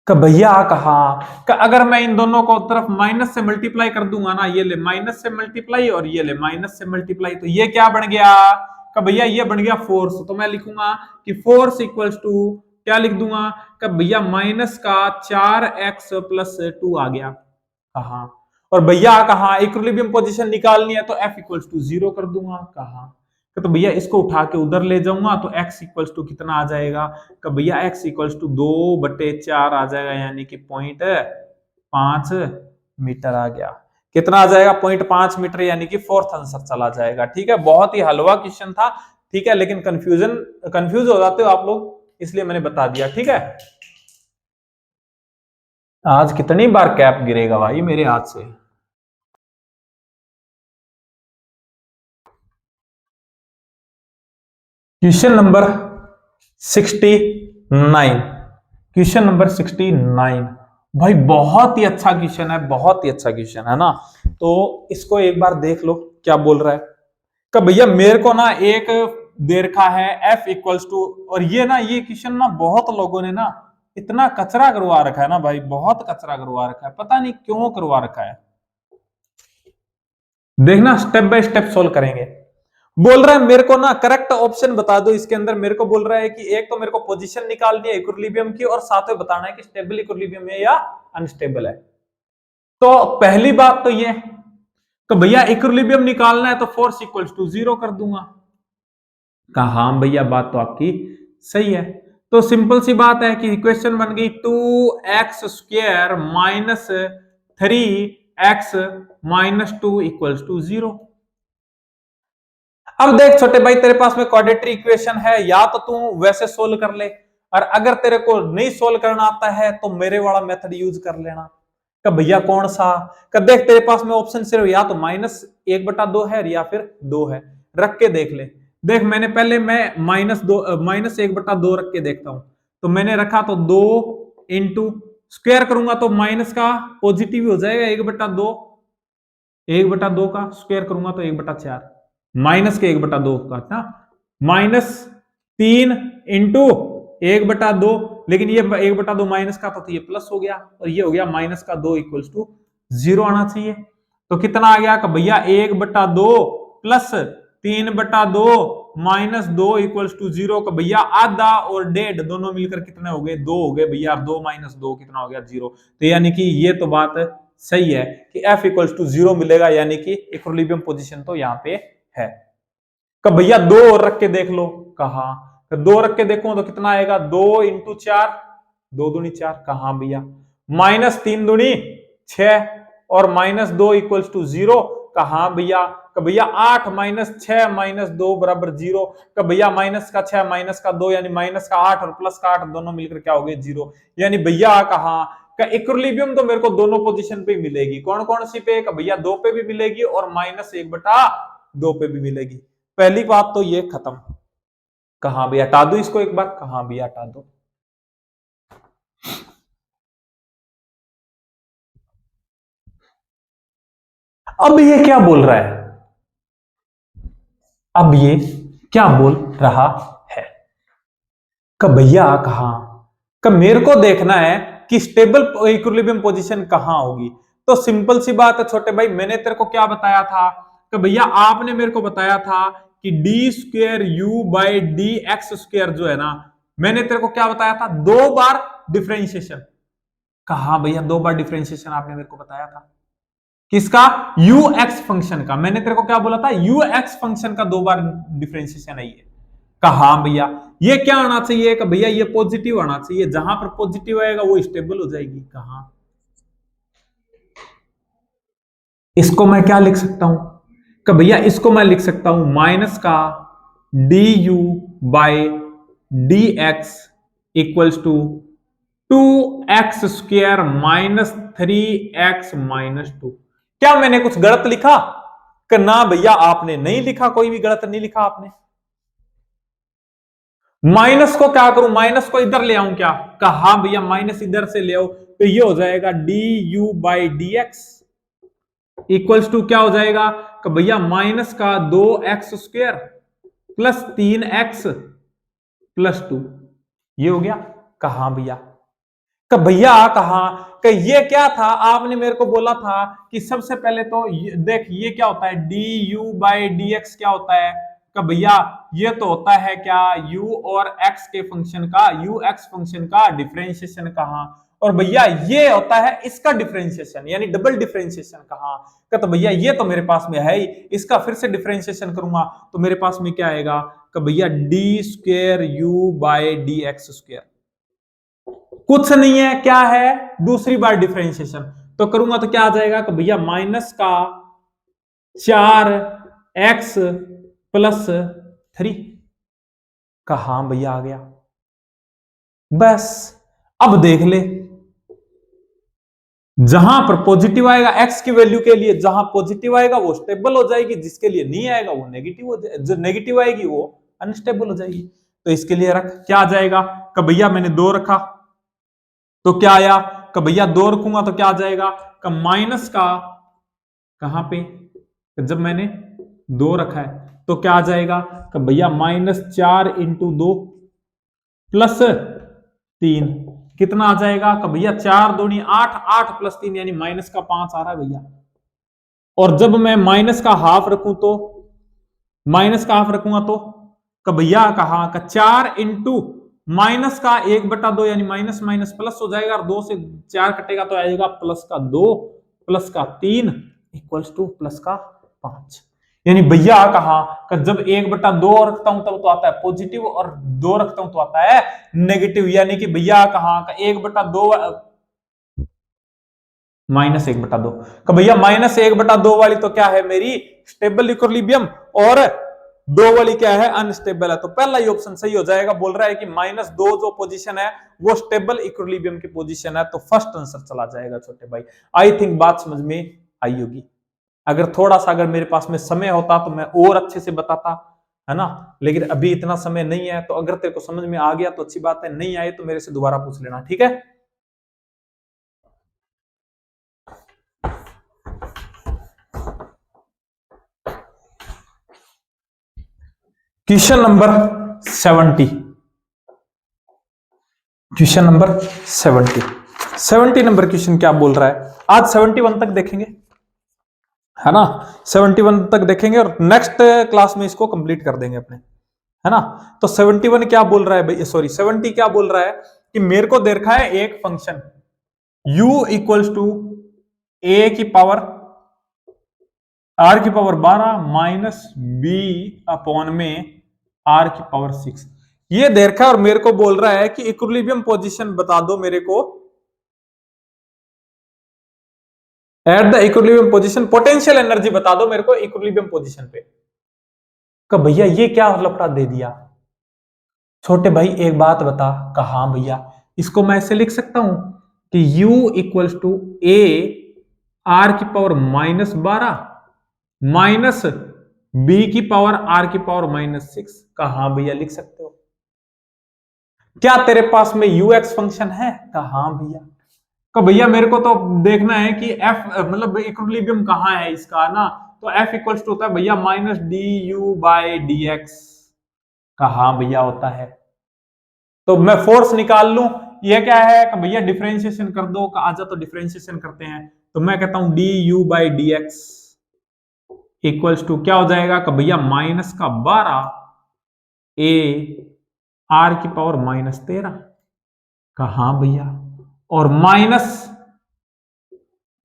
कि भैया कहा कि अगर मैं इन दोनों को तरफ माइनस से मल्टीप्लाई कर दूंगा ना, ये ले माइनस से मल्टीप्लाई और ये ले माइनस से मल्टीप्लाई, तो ये क्या बन गया कि भैया ये बन गया फोर्स। तो मैं लिखूंगा कि फोर्स इक्वल्स टू क्या लिख दूंगा कि भैया माइनस का 4x प्लस 2 आ गया कहा, और भैया कहा इक्विलिब्रियम पोजीशन निकालनी है तो F इक्वल्स टू 0 कर दूंगा कहा, तो भैया इसको उठा के उधर ले जाऊंगा तो x इक्वल्स टू कितना आ जाएगा, कि भैया x इक्वल्स टू 2/4 आ जाएगा, यानी कि 0.5 मीटर आ गया। कितना आ जाएगा 0.5 मीटर, यानी कि फोर्थ आंसर चला जाएगा, ठीक है। बहुत ही हलवा क्वेश्चन था, ठीक है, लेकिन कंफ्यूज हो जाते हो आप लोग, इसलिए मैंने बता दिया, ठीक है। आज कितनी बार कैप गिरेगा भाई मेरे हाथ से। क्वेश्चन नंबर 69, क्वेश्चन नंबर 69 भाई बहुत ही अच्छा क्वेश्चन है, बहुत ही अच्छा क्वेश्चन है ना। तो इसको एक बार देख लो क्या बोल रहा है, कि भैया मेरे को ना एक दे रखा है F इक्वल्स टू, और ये ना ये क्वेश्चन ना बहुत लोगों ने ना इतना कचरा करवा रखा है ना भाई, बहुत कचरा करवा रखा है, पता नहीं क्यों करवा रखा है। देखना स्टेप बाय स्टेप सोल्व करेंगे। बोल रहा है मेरे को ना करेक्ट ऑप्शन बता दो इसके अंदर, मेरे को बोल रहा है कि एक तो मेरे को पोजीशन निकालनी है इक्विलिब्रियम की, और साथ में बताना है कि स्टेबल इक्विलिब्रियम है या अनस्टेबल है। तो पहली बात तो ये तो भैया इक्विलिब्रियम निकालना है तो फोर्स इक्वल्स टू 0 कर दूंगा। कहा हाँ भैया बात तो आपकी सही है। तो सिंपल सी बात है कि इक्वेशन बन गई 2x square minus 3x minus 2 equals to 0। अब देख छोटे भाई तेरे पास में क्वाड्रेटिक इक्वेशन है, या तो तू वैसे सोल्व कर ले, और अगर तेरे को नहीं सोल्व करना आता है तो मेरे वाला मेथड यूज कर लेना। का भैया कौन सा, का देख तेरे पास में ऑप्शन सिर्फ या तो -1/2 है या फिर 2 है, रख के देख ले। देख मैंने पहले मैं -1/2 रख के देखता हूं। तो मैंने रखा तो 2 इंटू स्क्वायर करूंगा तो माइनस का पॉजिटिव हो जाएगा 1/2, 1/2 का स्क्वायर करूंगा तो 1/4, माइनस के 1/2 का ना, -3 इंटू 1/2, लेकिन ये 1/2 माइनस का तो ये प्लस हो गया और ये हो गया -2 इक्वल्स टू 0 आना चाहिए। तो कितना आ गया कि भैया 1/2 प्लस 3/2 -2 इक्वल्स टू 0 का भैया आधा और डेढ़ दोनों मिलकर कितने हो गए, 2 हो गए भैया, 2 - 2 कितना हो गया 0। तो यानी कि ये तो बात सही है कि F इक्वल्स टू 0 मिलेगा, यानी कि इक्विलिब्रियम पोजीशन तो यहाँ पे है। कब भैया 2 और रख के देख लो, कहा 2 रख के देखो तो कितना आएगा, 2 इंटू 4, 2 दूनी 4, कहा भैया -3 दूनी 6 और -2 इक्वल्स टू 0, कहा भैया, भैया 8 - 6 - 2 बराबर 0, का भैया माइनस का 6 माइनस का 2 यानी माइनस का 8 और प्लस का 8 दोनों मिलकर क्या हो गए 0, यानी भैया कहा का इक्विलिब्रियम तो मेरे को दोनों पोजीशन पे मिलेगी, कौन कौन सी पे, का भैया 2 पे भी मिलेगी और -1/2 पे भी मिलेगी। पहली बात तो ये खत्म। कहां भैया हटा दो इसको एक बार, कहां भैया हटा दो। अब ये क्या बोल रहा है, अब ये क्या बोल रहा है, का भैया कहा का मेरे को देखना है कि स्टेबल इक्विलिब्रियम पोजीशन कहां होगी। तो सिंपल सी बात है छोटे भाई, मैंने तेरे को क्या बताया था कि भैया आपने मेरे को बताया था कि d²u/dx² जो है ना, मैंने तेरे को क्या बताया था, 2 बार डिफरेंशिएशन। कहा भैया 2 बार डिफरेंशिएशन आपने मेरे को बताया था, किसका, ux फंक्शन का। मैंने तेरे को क्या बोला था, ux फंक्शन का 2 बार डिफरेंशिएशन है ये। कहा भैया ये क्या आना चाहिए, कि भैया ये पॉजिटिव आना चाहिए, जहां पर पॉजिटिव आएगा वो स्टेबल हो जाएगी। कहा इसको मैं क्या लिख सकता हूं, कि भैया इसको मैं लिख सकता हूं माइनस का du/dx equals to 2x² - 3x - 2। क्या मैंने कुछ गलत लिखा, कि ना भैया आपने नहीं लिखा, कोई भी गलत नहीं लिखा आपने। माइनस को क्या करूं, माइनस को इधर ले आऊं क्या, कहा भैया माइनस इधर से ले आओ तो ये हो जाएगा du/dx इक्वल्स टू क्या हो जाएगा, कि भैया माइनस का 2x² प्लस 3x + 2, ये हो गया। कहा भैया, कि भैया कहा कि ये क्या था, आपने मेरे को बोला था कि सबसे पहले तो देख ये क्या होता है, du/dx क्या होता है, कि भैया ये तो होता है क्या, u और x के फंक्शन का, ux फंक्शन का डिफरेंशिएशन। कहा और भैया ये होता है इसका डिफरेंशिएशन, यानी डबल डिफरेंशिएशन। कहा तो भैया ये तो मेरे पास में है ही, इसका फिर से डिफरेंशिएशन करूंगा तो मेरे पास में क्या आएगा, कि भैया d²u/dx², कुछ नहीं है, क्या है, दूसरी बार डिफरेंशिएशन। तो करूंगा तो क्या आ जाएगा, कि भैया माइनस का 4x + 3। कहा भैया आ गया, बस अब देख ले, जहां पर पॉजिटिव आएगा x की वैल्यू के लिए, जहां पॉजिटिव आएगा वो स्टेबल हो जाएगी, जिसके लिए नहीं आएगा वो नेगेटिव हो जाएगी, जो नेगेटिव आएगी वो अनस्टेबल हो जाएगी। तो इसके लिए रख क्या आ जाएगा, कि भैया मैंने 2 रखा तो क्या आया, कि भैया 2 रखूंगा तो क्या आ जाएगा, कि माइनस का, कहां पे, जब मैंने 2 रखा है तो क्या आ जाएगा, कि भैया -4 × 2 + 3 कितना आ जाएगा, कि भैया 4 दूनी 8, 8 + 3 यानी -5 आ रहा है भैया। और जब मैं माइनस का हाफ रखूं तो, माइनस का हाफ रखूंगा तो, कि भैया कहा का 4 इंटू माइनस का 1/2 यानी माइनस माइनस प्लस हो जाएगा, और 2 से 4 कटेगा तो आएगा +2 +3 इक्वल्स टू +5। यानी भैया कहा कि जब 1/2 रखता हूं तब तो आता है पॉजिटिव और 2 रखता हूं तो आता है नेगेटिव। यानी कि भैया कहा का 1/2 -1/2, का भैया -1/2 वाली तो क्या है मेरी स्टेबल इक्विलिब्रियम, और दो वाली क्या है, अनस्टेबल है। तो पहला ही ऑप्शन सही हो जाएगा। बोल रहा है कि -2 जो पोजीशन है वो स्टेबल इक्विलिब्रियम की पोजीशन है, तो फर्स्ट आंसर चला जाएगा छोटे भाई। आई थिंक बात समझ में आई होगी। अगर थोड़ा सा अगर मेरे पास में समय होता तो मैं और अच्छे से बताता, है ना, लेकिन अभी इतना समय नहीं है। तो अगर तेरे को समझ में आ गया तो अच्छी बात है, नहीं आए तो मेरे से दोबारा पूछ लेना, ठीक है। Question number 70, question number 70 number question क्या बोल रहा है। आज 71 तक देखेंगे, है ना, 71 तक देखेंगे और नेक्स्ट क्लास में इसको कंप्लीट कर देंगे अपने, है ना। तो 71 क्या बोल रहा है भाई, सॉरी 70 क्या बोल रहा है कि मेरे को दे रखा है एक फंक्शन u इक्वल्स टू ए की पावर आर की पावर 12 माइनस बी अपॉन में आर की पावर 6 ये दे रखा है। और मेरे को बोल रहा है कि इक्विलिब्रियम पोजीशन बता दो मेरे को, at the equilibrium position potential energy बता दो मेरे को इक्विलिब्रियम पोजीशन पे। का भैया ये क्या लफड़ा दे दिया छोटे भाई, एक बात बता। कहा भैया इसको मैं ऐसे लिख सकता हूं कि u equals to A R की पावर -12 माइनस बी की पावर आर की पावर -6। कहा भैया लिख सकते हो। क्या तेरे पास में ux फंक्शन है? कहा भैया। तो भैया मेरे को तो देखना है कि f मतलब इक्विलिब्रियम कहां है इसका ना। तो f इक्वल्स टू होता है भैया -du/dx। कहा भैया होता है। तो मैं फोर्स निकाल लूं, ये क्या है कि भैया डिफरेंशिएशन कर दो। आजा तो डिफरेंशिएशन करते हैं। तो मैं कहता हूं du/dx इक्वल्स टू क्या हो जाएगा कि भैया -12 ए आर की पावर -13। कहा भैया, और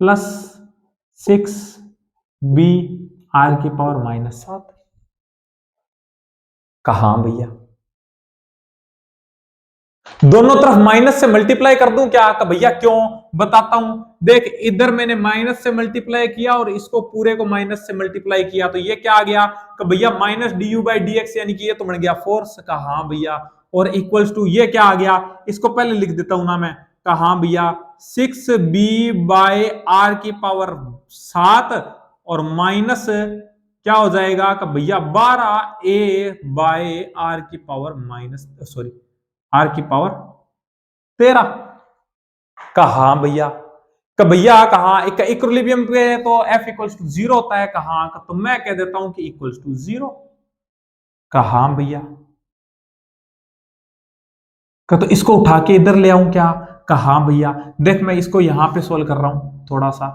+6 बी आर की पावर -7। कहा भैया दोनों तरफ माइनस से मल्टीप्लाई कर दूं क्या? का भैया क्यों, बताता हूं। देख इधर मैंने माइनस से मल्टीप्लाई किया और इसको पूरे को माइनस से मल्टीप्लाई किया, तो ये क्या आ गया कि भैया -du/dx, यानी कि ये तो बन गया फोर्स। कहा भैया, और इक्वल्स टू ये क्या आ गया, इसको पहले लिख देता हूं ना मैं। कहा भैया 6b/r की पावर 7 और माइनस क्या हो जाएगा कि भैया 12a/r की पावर आर की पावर 13। कहा भैया, का भैया कहा इक्विलिब्रियम पे तो f इक्वल्स टू 0 होता है। कहा तो मैं कह देता हूं कि इक्वल्स टू 0। कहा भैया का तो इसको उठा के इधर ले आऊं क्या? कहा भैया देख मैं इसको यहां पे सोल्व कर रहा हूं थोड़ा सा,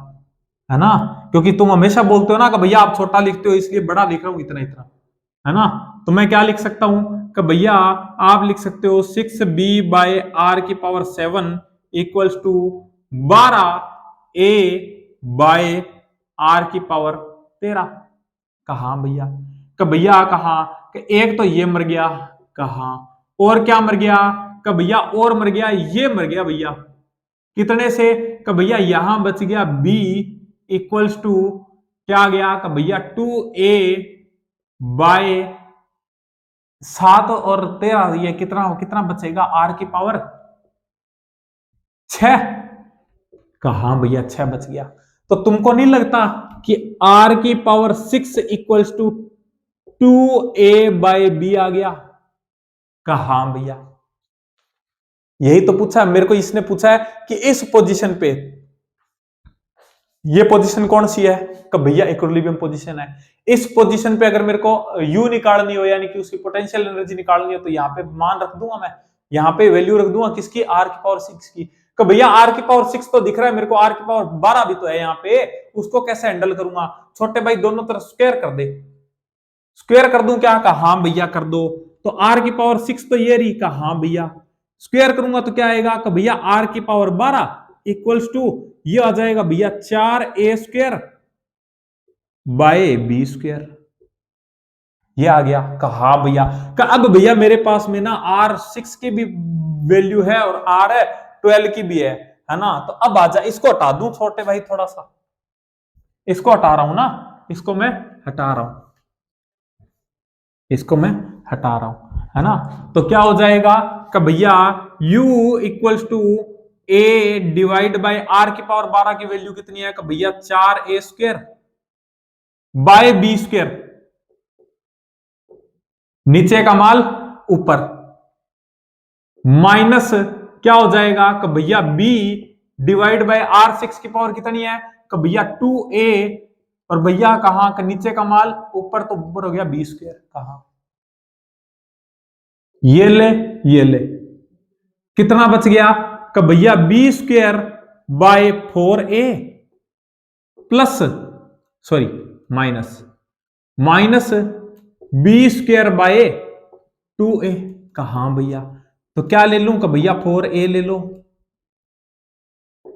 है ना, क्योंकि तुम हमेशा बोलते हो ना कि भैया आप छोटा लिखते हो, इसलिए बड़ा लिख रहा हूं इतना इतना, है ना। तो मैं क्या लिख सकता हूं कि भैया आप लिख सकते हो 6b/r की पावर 7 इक्वल्स टू 12a/r की पावर 13। कहा भैया कि भैया कहा कि एक तो ये मर गया, कहा और क्या मर गया, कि भैया और मर गया, ये मर गया भैया। कितने से? कि भैया यहां बच गया b इक्वल्स टू क्या गया कि भैया 2a/7 और 13, ये कितना कितना बचेगा आर की पावर 6। कहा भैया 6 बच गया। तो तुमको नहीं लगता कि आर की पावर 6 इक्वल्स टू 2a/b आ गया? कहा भैया यही तो पूछा मेरे को, इसने पूछा है कि इस पोजीशन पे, ये पोजीशन कौन सी है? कि भैया इक्विलिब्रियम पोजीशन है। इस पोजीशन पे अगर मेरे को u निकालनी हो, यानी कि उसकी पोटेंशियल एनर्जी निकालनी हो, तो यहाँ पे मान रख दूंगा मैं, यहाँ पे वैल्यू रख दूंगा किसकी, r की पावर 6 की। कि भैया r की पावर 6 तो दिख रहा है मेरे को, r की पावर 12 भी तो है यहाँ पे, उसको कैसे हैंडल करूंगा? छोटे भाई दोनों तरफ स्क्वायर कर दे। स्क्वायर कर दूं क्या? कहा हाँ भैया कर दो। तो r की पावर 6 तो ये रही, कहा हाँ भैया। स्क्वायर करूंगा तो क्या आएगा कि भैया r की पावर 12 इक्वल्स टू ये आ जाएगा भैया 4a² / b²। ये आ गया। कहा भैया का अब भैया मेरे पास में ना r6 की भी वैल्यू है और r12 की भी है ना। तो अब आजा इसको हटा दूं छोटे भाई, थोड़ा सा इसको हटा रहा हूं ना, इसको मैं हटा रहा हूं। इसको मैं हटा रहा हूं, है ना। तो क्या हो जाएगा कि भैया u equals to a divide by r की पावर 12 की वैल्यू कितनी है कि भैया 4a square by b square, नीचे का माल ऊपर, माइनस क्या हो जाएगा कि भैया b डिवाइड बाय r6 की पावर कितनी है कि भैया 2a, और भैया कहां का नीचे का माल ऊपर, तो ऊपर हो गया b स्क्वायर, कहां ये ले, ये ले, कितना बच गया कि भैया b square by 4a plus, sorry minus, minus B square by 2a, कहां भैया, तो क्या ले लूं कि भैया 4a ले लो,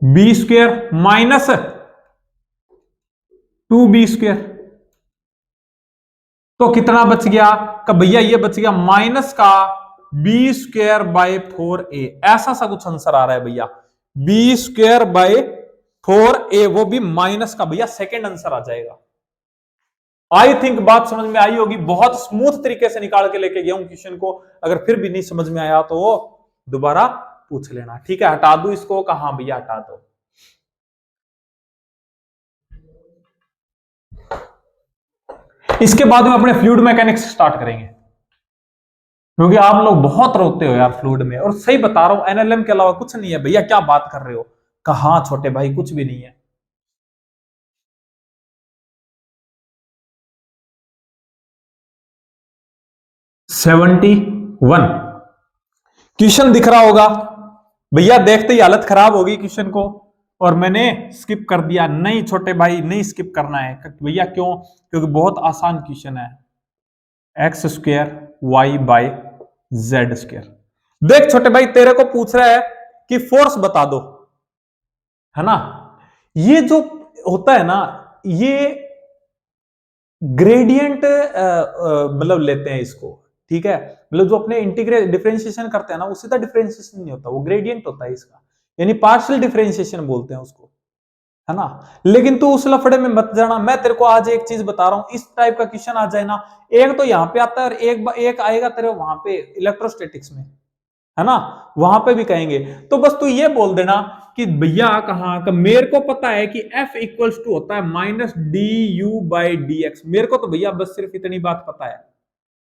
b square minus 2b square, तो कितना बच गया कि भैया ये बच गया माइनस का बी स्क्वायर बाय 4a, ऐसा सा कुछ आंसर आ रहा है भैया, बी स्क्वायर बाय 4a, वो भी माइनस का, भैया सेकेंड आंसर आ जाएगा। आई थिंक बात समझ में आई होगी, बहुत स्मूथ तरीके से निकाल के लेके गया हूं क्वेश्चन को, अगर फिर भी नहीं समझ में आया तो दोबारा पूछ लेना, ठीक है। हटा दू इसको, कहां भैया हटा दो। इसके बाद में अपने फ्लूइड मैकेनिक्स स्टार्ट करेंगे, क्योंकि आप लोग बहुत रोते हो यार फ्लूइड में, और सही बता रहा हूं एनएलएम के अलावा कुछ नहीं है भैया, क्या बात कर रहे हो, कहां छोटे भाई कुछ भी नहीं है। सेवेंटी वन क्वेश्चन दिख रहा होगा भैया, देखते ही हालत खराब होगी क्वेश्चन को, और मैंने स्किप कर दिया, नहीं छोटे भाई नहीं स्किप करना है भैया, क्यों, क्योंकि बहुत आसान क्वेश्चन है, X square Y by Z square. देख छोटे भाई तेरे को पूछ रहा है कि फोर्स बता दो, है ना, ये जो होता है ना, ये ग्रेडियंट मतलब लेते हैं इसको, ठीक है, मतलब जो अपने इंटीग्रेट डिफरेंशिएशन करते हैं ना, वो सीधा डिफरेंशिएशन नहीं होता, वो ग्रेडियंट होता है इसका, यानी पार्शियल डिफरेंशिएशन बोलते हैं उसको, है ना। लेकिन तू उस लफड़े में मत जाना, मैं तेरे को आज एक चीज बता रहा हूं, इस टाइप का क्वेश्चन आ जाए ना, एक तो यहां पे आता है और एक आएगा तेरे वहां पे इलेक्ट्रोस्टैटिक्स में, है ना, वहां पे भी कहेंगे, तो बस तू ये बोल देना कि भैया कहां का, मेरे को पता है कि F इक्वल्स टू होता है minus D U by D x, मेरे को तो भैया बस सिर्फ इतनी बात पता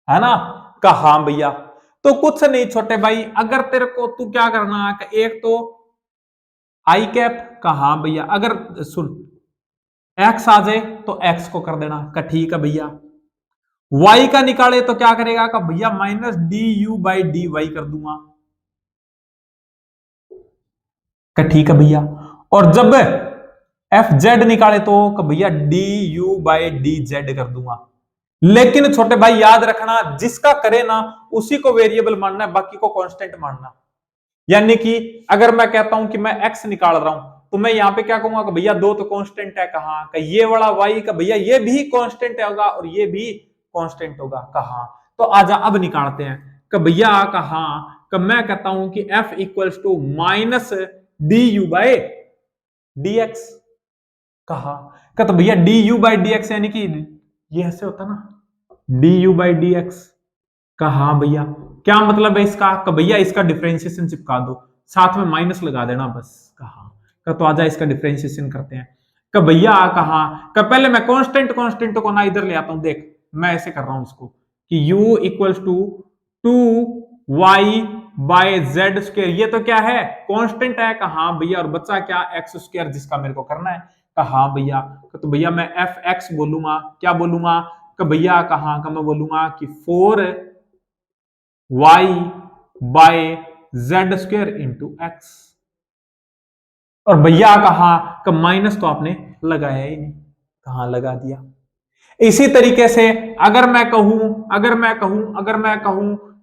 है ना, कहा भैया, तो कुछ नहीं छोटे भाई, अगर तेरे को तू क्या करना, एक तो आई कैप, कहा भैया, अगर सुन एक्स आ जाए तो एक्स को कर देना का, ठीक है भैया, वाई का निकाले तो क्या करेगा का भैया, minus D U by D Y कर दूंगा का, ठीक है भैया, और जब एफ जेड निकाले तो भैया D U by D Z कर दूंगा। लेकिन छोटे भाई याद रखना, जिसका करे ना उसी को वेरिएबल मानना है, बाकी को कांस्टेंट मानना। यानी कि अगर मैं कहता हूं कि मैं एक्स निकाल रहा हूं, तो मैं यहां पे क्या कहूंगा कि भैया दो तो कांस्टेंट है, कहां का ये वाला वाई का, भैया ये भी कांस्टेंट होगा और ये भी कांस्टेंट होगा, कहां, तो आजा अब निकालते हैं कि भैया कहां कि मैं कहता हूं कि F equals to minus D U by D X, कहा तो भैया D U by D X, यानी कि ये ऐसे होता ना, D U by D X, कहा भैया क्या मतलब है इसका, भैया इसका डिफरेंशिएशन चिपका दो, साथ में माइनस लगा देना बस, कहा तो आजा इसका डिफरेंशिएशन करते हैं, भैया कहा पहले मैं कांस्टेंट को ना इधर ले आता हूं, देख मैं ऐसे कर रहा हूं इसको कि u equals to 2y by Z square, ये तो क्या है कांस्टेंट है, कहा भैया, और बच्चा क्या एक्स स्क्वायर, जिसका मेरे को करना है, कहा भैया, तो भैया मैं एफ एक्स बोलूंगा, क्या बोलूंगा भैया, कहा का मैं बोलूंगा कि 4y by Z square into X, और भैया कहा माइनस तो आपने लगाया ही नहीं, कहां लगा दिया। इसी तरीके से अगर मैं कहूं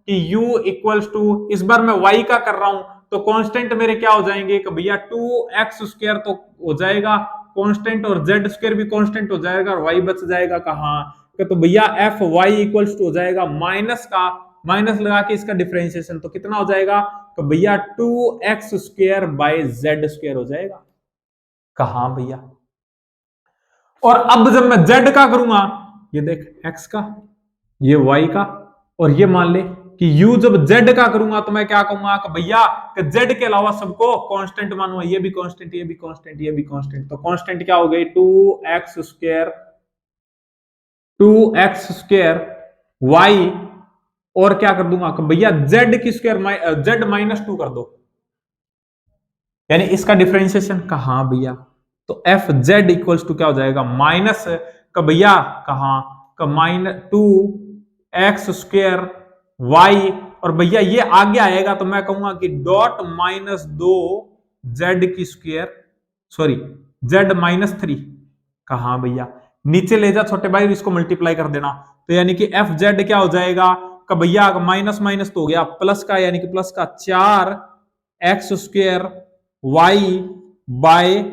कि u इक्वल्स टू, इस बार मैं y का कर रहा हूं, तो कांस्टेंट मेरे क्या हो जाएंगे कि भैया 2x स्क्वायर तो हो जाएगा कांस्टेंट, और z स्क्वायर भी कांस्टेंट हो जाएगा, और y बच जाएगा कहां, तो भैया एफ y इक्वल्स टू हो जाएगा माइनस का, माइनस लगा के इसका डिफरेंशिएशन, तो कितना हो जाएगा तो भैया 2x square by Z square हो जाएगा, कहां भैया। और अब जब मैं z का करूंगा, ये देख x का ये y का, और ये मान ले कि u जब z का करूंगा तो मैं क्या कहूंगा कि भैया कि z के अलावा सबको कांस्टेंट मानूंगा, ये भी कांस्टेंट, ये भी कांस्टेंट, ये भी कांस्टेंट। तो कांस्टेंट क्या हो गई 2x square, 2x square y, और क्या कर दूंगा कि भैया z की स्क्वायर z -2 कर दो, यानी इसका डिफरेंशिएशन कहां भैया, तो एफ जेड इक्वल्स टू क्या हो जाएगा माइनस का भैया कहां का -2x² y, और भैया ये आगे आएगा तो मैं कहूंगा कि डॉट -2 z की स्क्वायर, सॉरी z-3 कहां भैया, नीचे ले जा छोटे भाई, इसको मल्टीप्लाई कर देना, तो यानी कि एफ जेड क्या हो जाएगा का भैया माइनस माइनस तो हो गया प्लस का, यानी कि प्लस का 4x² y बाय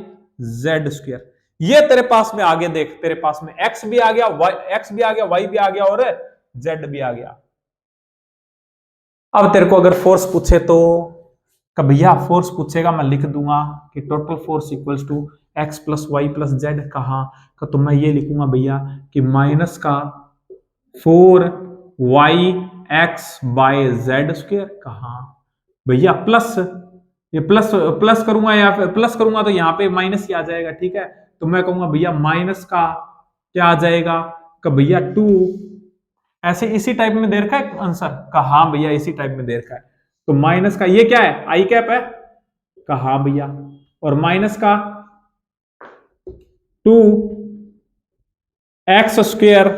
z²। ये तेरे पास में आगे देख, तेरे पास में x भी आ गया, x भी आ गया, y भी आ गया और z भी आ गया। अब तेरे को अगर फोर्स पूछे तो भैया फोर्स पूछेगा, मैं लिख दूंगा कि total force equals to x plus Y plus Z कहां का, तो मैं ये लिखूंगा भैया कि माइनस का 4yx बाय z² कहां भैया प्लस, ये प्लस करूंगा या प्लस करूंगा तो यहाँ पे माइनस ही आ जाएगा, ठीक है। तो मैं कहूंगा भैया माइनस का क्या आ जाएगा का भैया 2, ऐसे इसी टाइप में दे रखा है आंसर का, हाँ भैया इसी टाइप में दे रखा है। तो माइनस का ये क्या है आई कैप है का, हाँ भैया, और माइनस का 2x²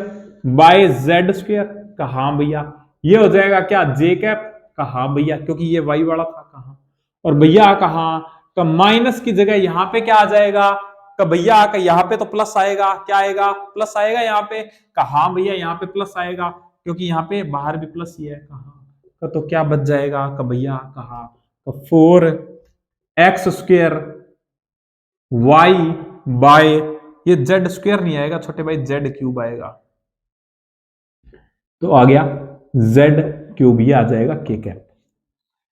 बाय z² का, हाँ भैया, ये हो जाएगा क्या जे कैप का, हाँ भैया, क्योंकि ये y वाला था कहा, और भैया कहा तो माइनस की जगह यहां पे क्या आ जाएगा का भैया का, यहाँ पे तो प्लस आएगा, क्या आएगा प्लस आएगा यहाँ पे का, हाँ भैया यहाँ पे प्लस आएगा क्योंकि यहाँ पे बाहर भी प्लस ही है कहा, तो क्या बच जाएगा का भैया कहा तो 4x² y बाय, ये z² नहीं आएगा छोटे भाई, z³ आएगा, तो आ गया z³ ही आ जाएगा के कैप।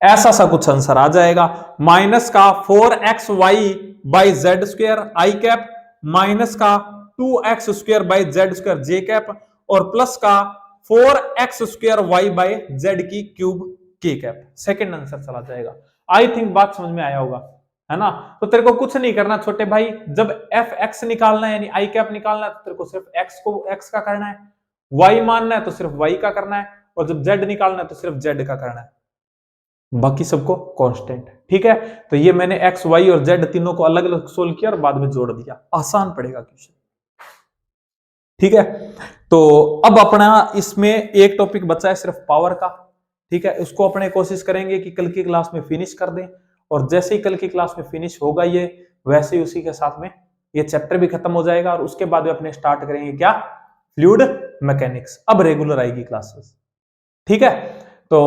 ऐसा सा कुछ आंसर आ जाएगा, माइनस का 4xy by z² I cap, minus का 2x² by z² J cap, और प्लस का 4x² y बाई z की क्यूब के कैप। सेकंड आंसर चला जाएगा। आई थिंक बात समझ में आया होगा, है ना। तो तेरे को कुछ नहीं करना छोटे भाई, जब एफ एक्स निकालना है यानी आई कैप निकालना है तो तेरे को सिर्फ एक्स को एक्स का करना है, वाई मानना है तो सिर्फ वाई का करना है, और जब जेड निकालना है तो सिर्फ जेड का करना है, बाकी सबको कांस्टेंट, ठीक है। तो ये मैंने एक्स वाई और जेड तीनों को अलग अलग सोल्व किया और बाद में जोड़ दिया, आसान पड़ेगा क्वेश्चन, ठीक है। तो अब अपना इसमें एक टॉपिक बचा है सिर्फ पावर का, ठीक है। उसको अपने कोशिश करेंगे कि कल की क्लास में फिनिश कर दें, और जैसे ही कल की क्लास में फिनिश होगा ये, वैसे ही उसी के साथ में ये चैप्टर भी खत्म हो जाएगा, और उसके बाद अपने स्टार्ट करेंगे क्या, फ्लूइड मैकेनिक्स। अब रेगुलर आएगी क्लासेस, ठीक है। तो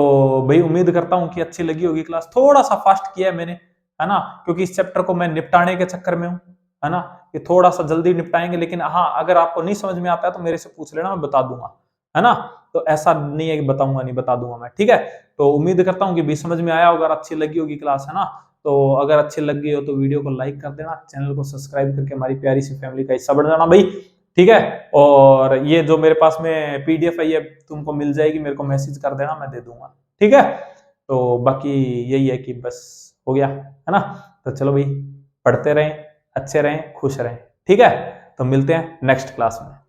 भाई उम्मीद करता हूं कि अच्छी लगी होगी क्लास, थोड़ा सा फास्ट किया है मैंने, है ना, क्योंकि इस चैप्टर को मैं निपटाने के चक्कर में हूं, है ना, कि थोड़ा सा जल्दी निपटाएंगे, लेकिन हाँ अगर आपको नहीं समझ में आता है तो मेरे से पूछ लेना, मैं बता दूंगा, है ना। तो ऐसा नहीं है कि बताऊंगा नहीं, बता दूंगा मैं, ठीक है। तो उम्मीद करता हूँ कि भी समझ में आया होगा, अगर अच्छी लगी होगी क्लास, है ना। तो अगर अच्छी लग गई हो तो वीडियो को लाइक कर देना, चैनल को सब्सक्राइब करके हमारी प्यारी सी फैमिली का हिस्सा बन जाना भाई, ठीक है। और ये जो मेरे पास में पीडीएफ है ये तुमको मिल जाएगी, मेरे को मैसेज कर देना, मैं दे दूंगा, ठीक है। तो बाकी यही है कि बस हो गया, है ना। तो चलो भाई, पढ़ते रहें, अच्छे रहें, खुश रहें, ठीक है। तो मिलते हैं नेक्स्ट क्लास में।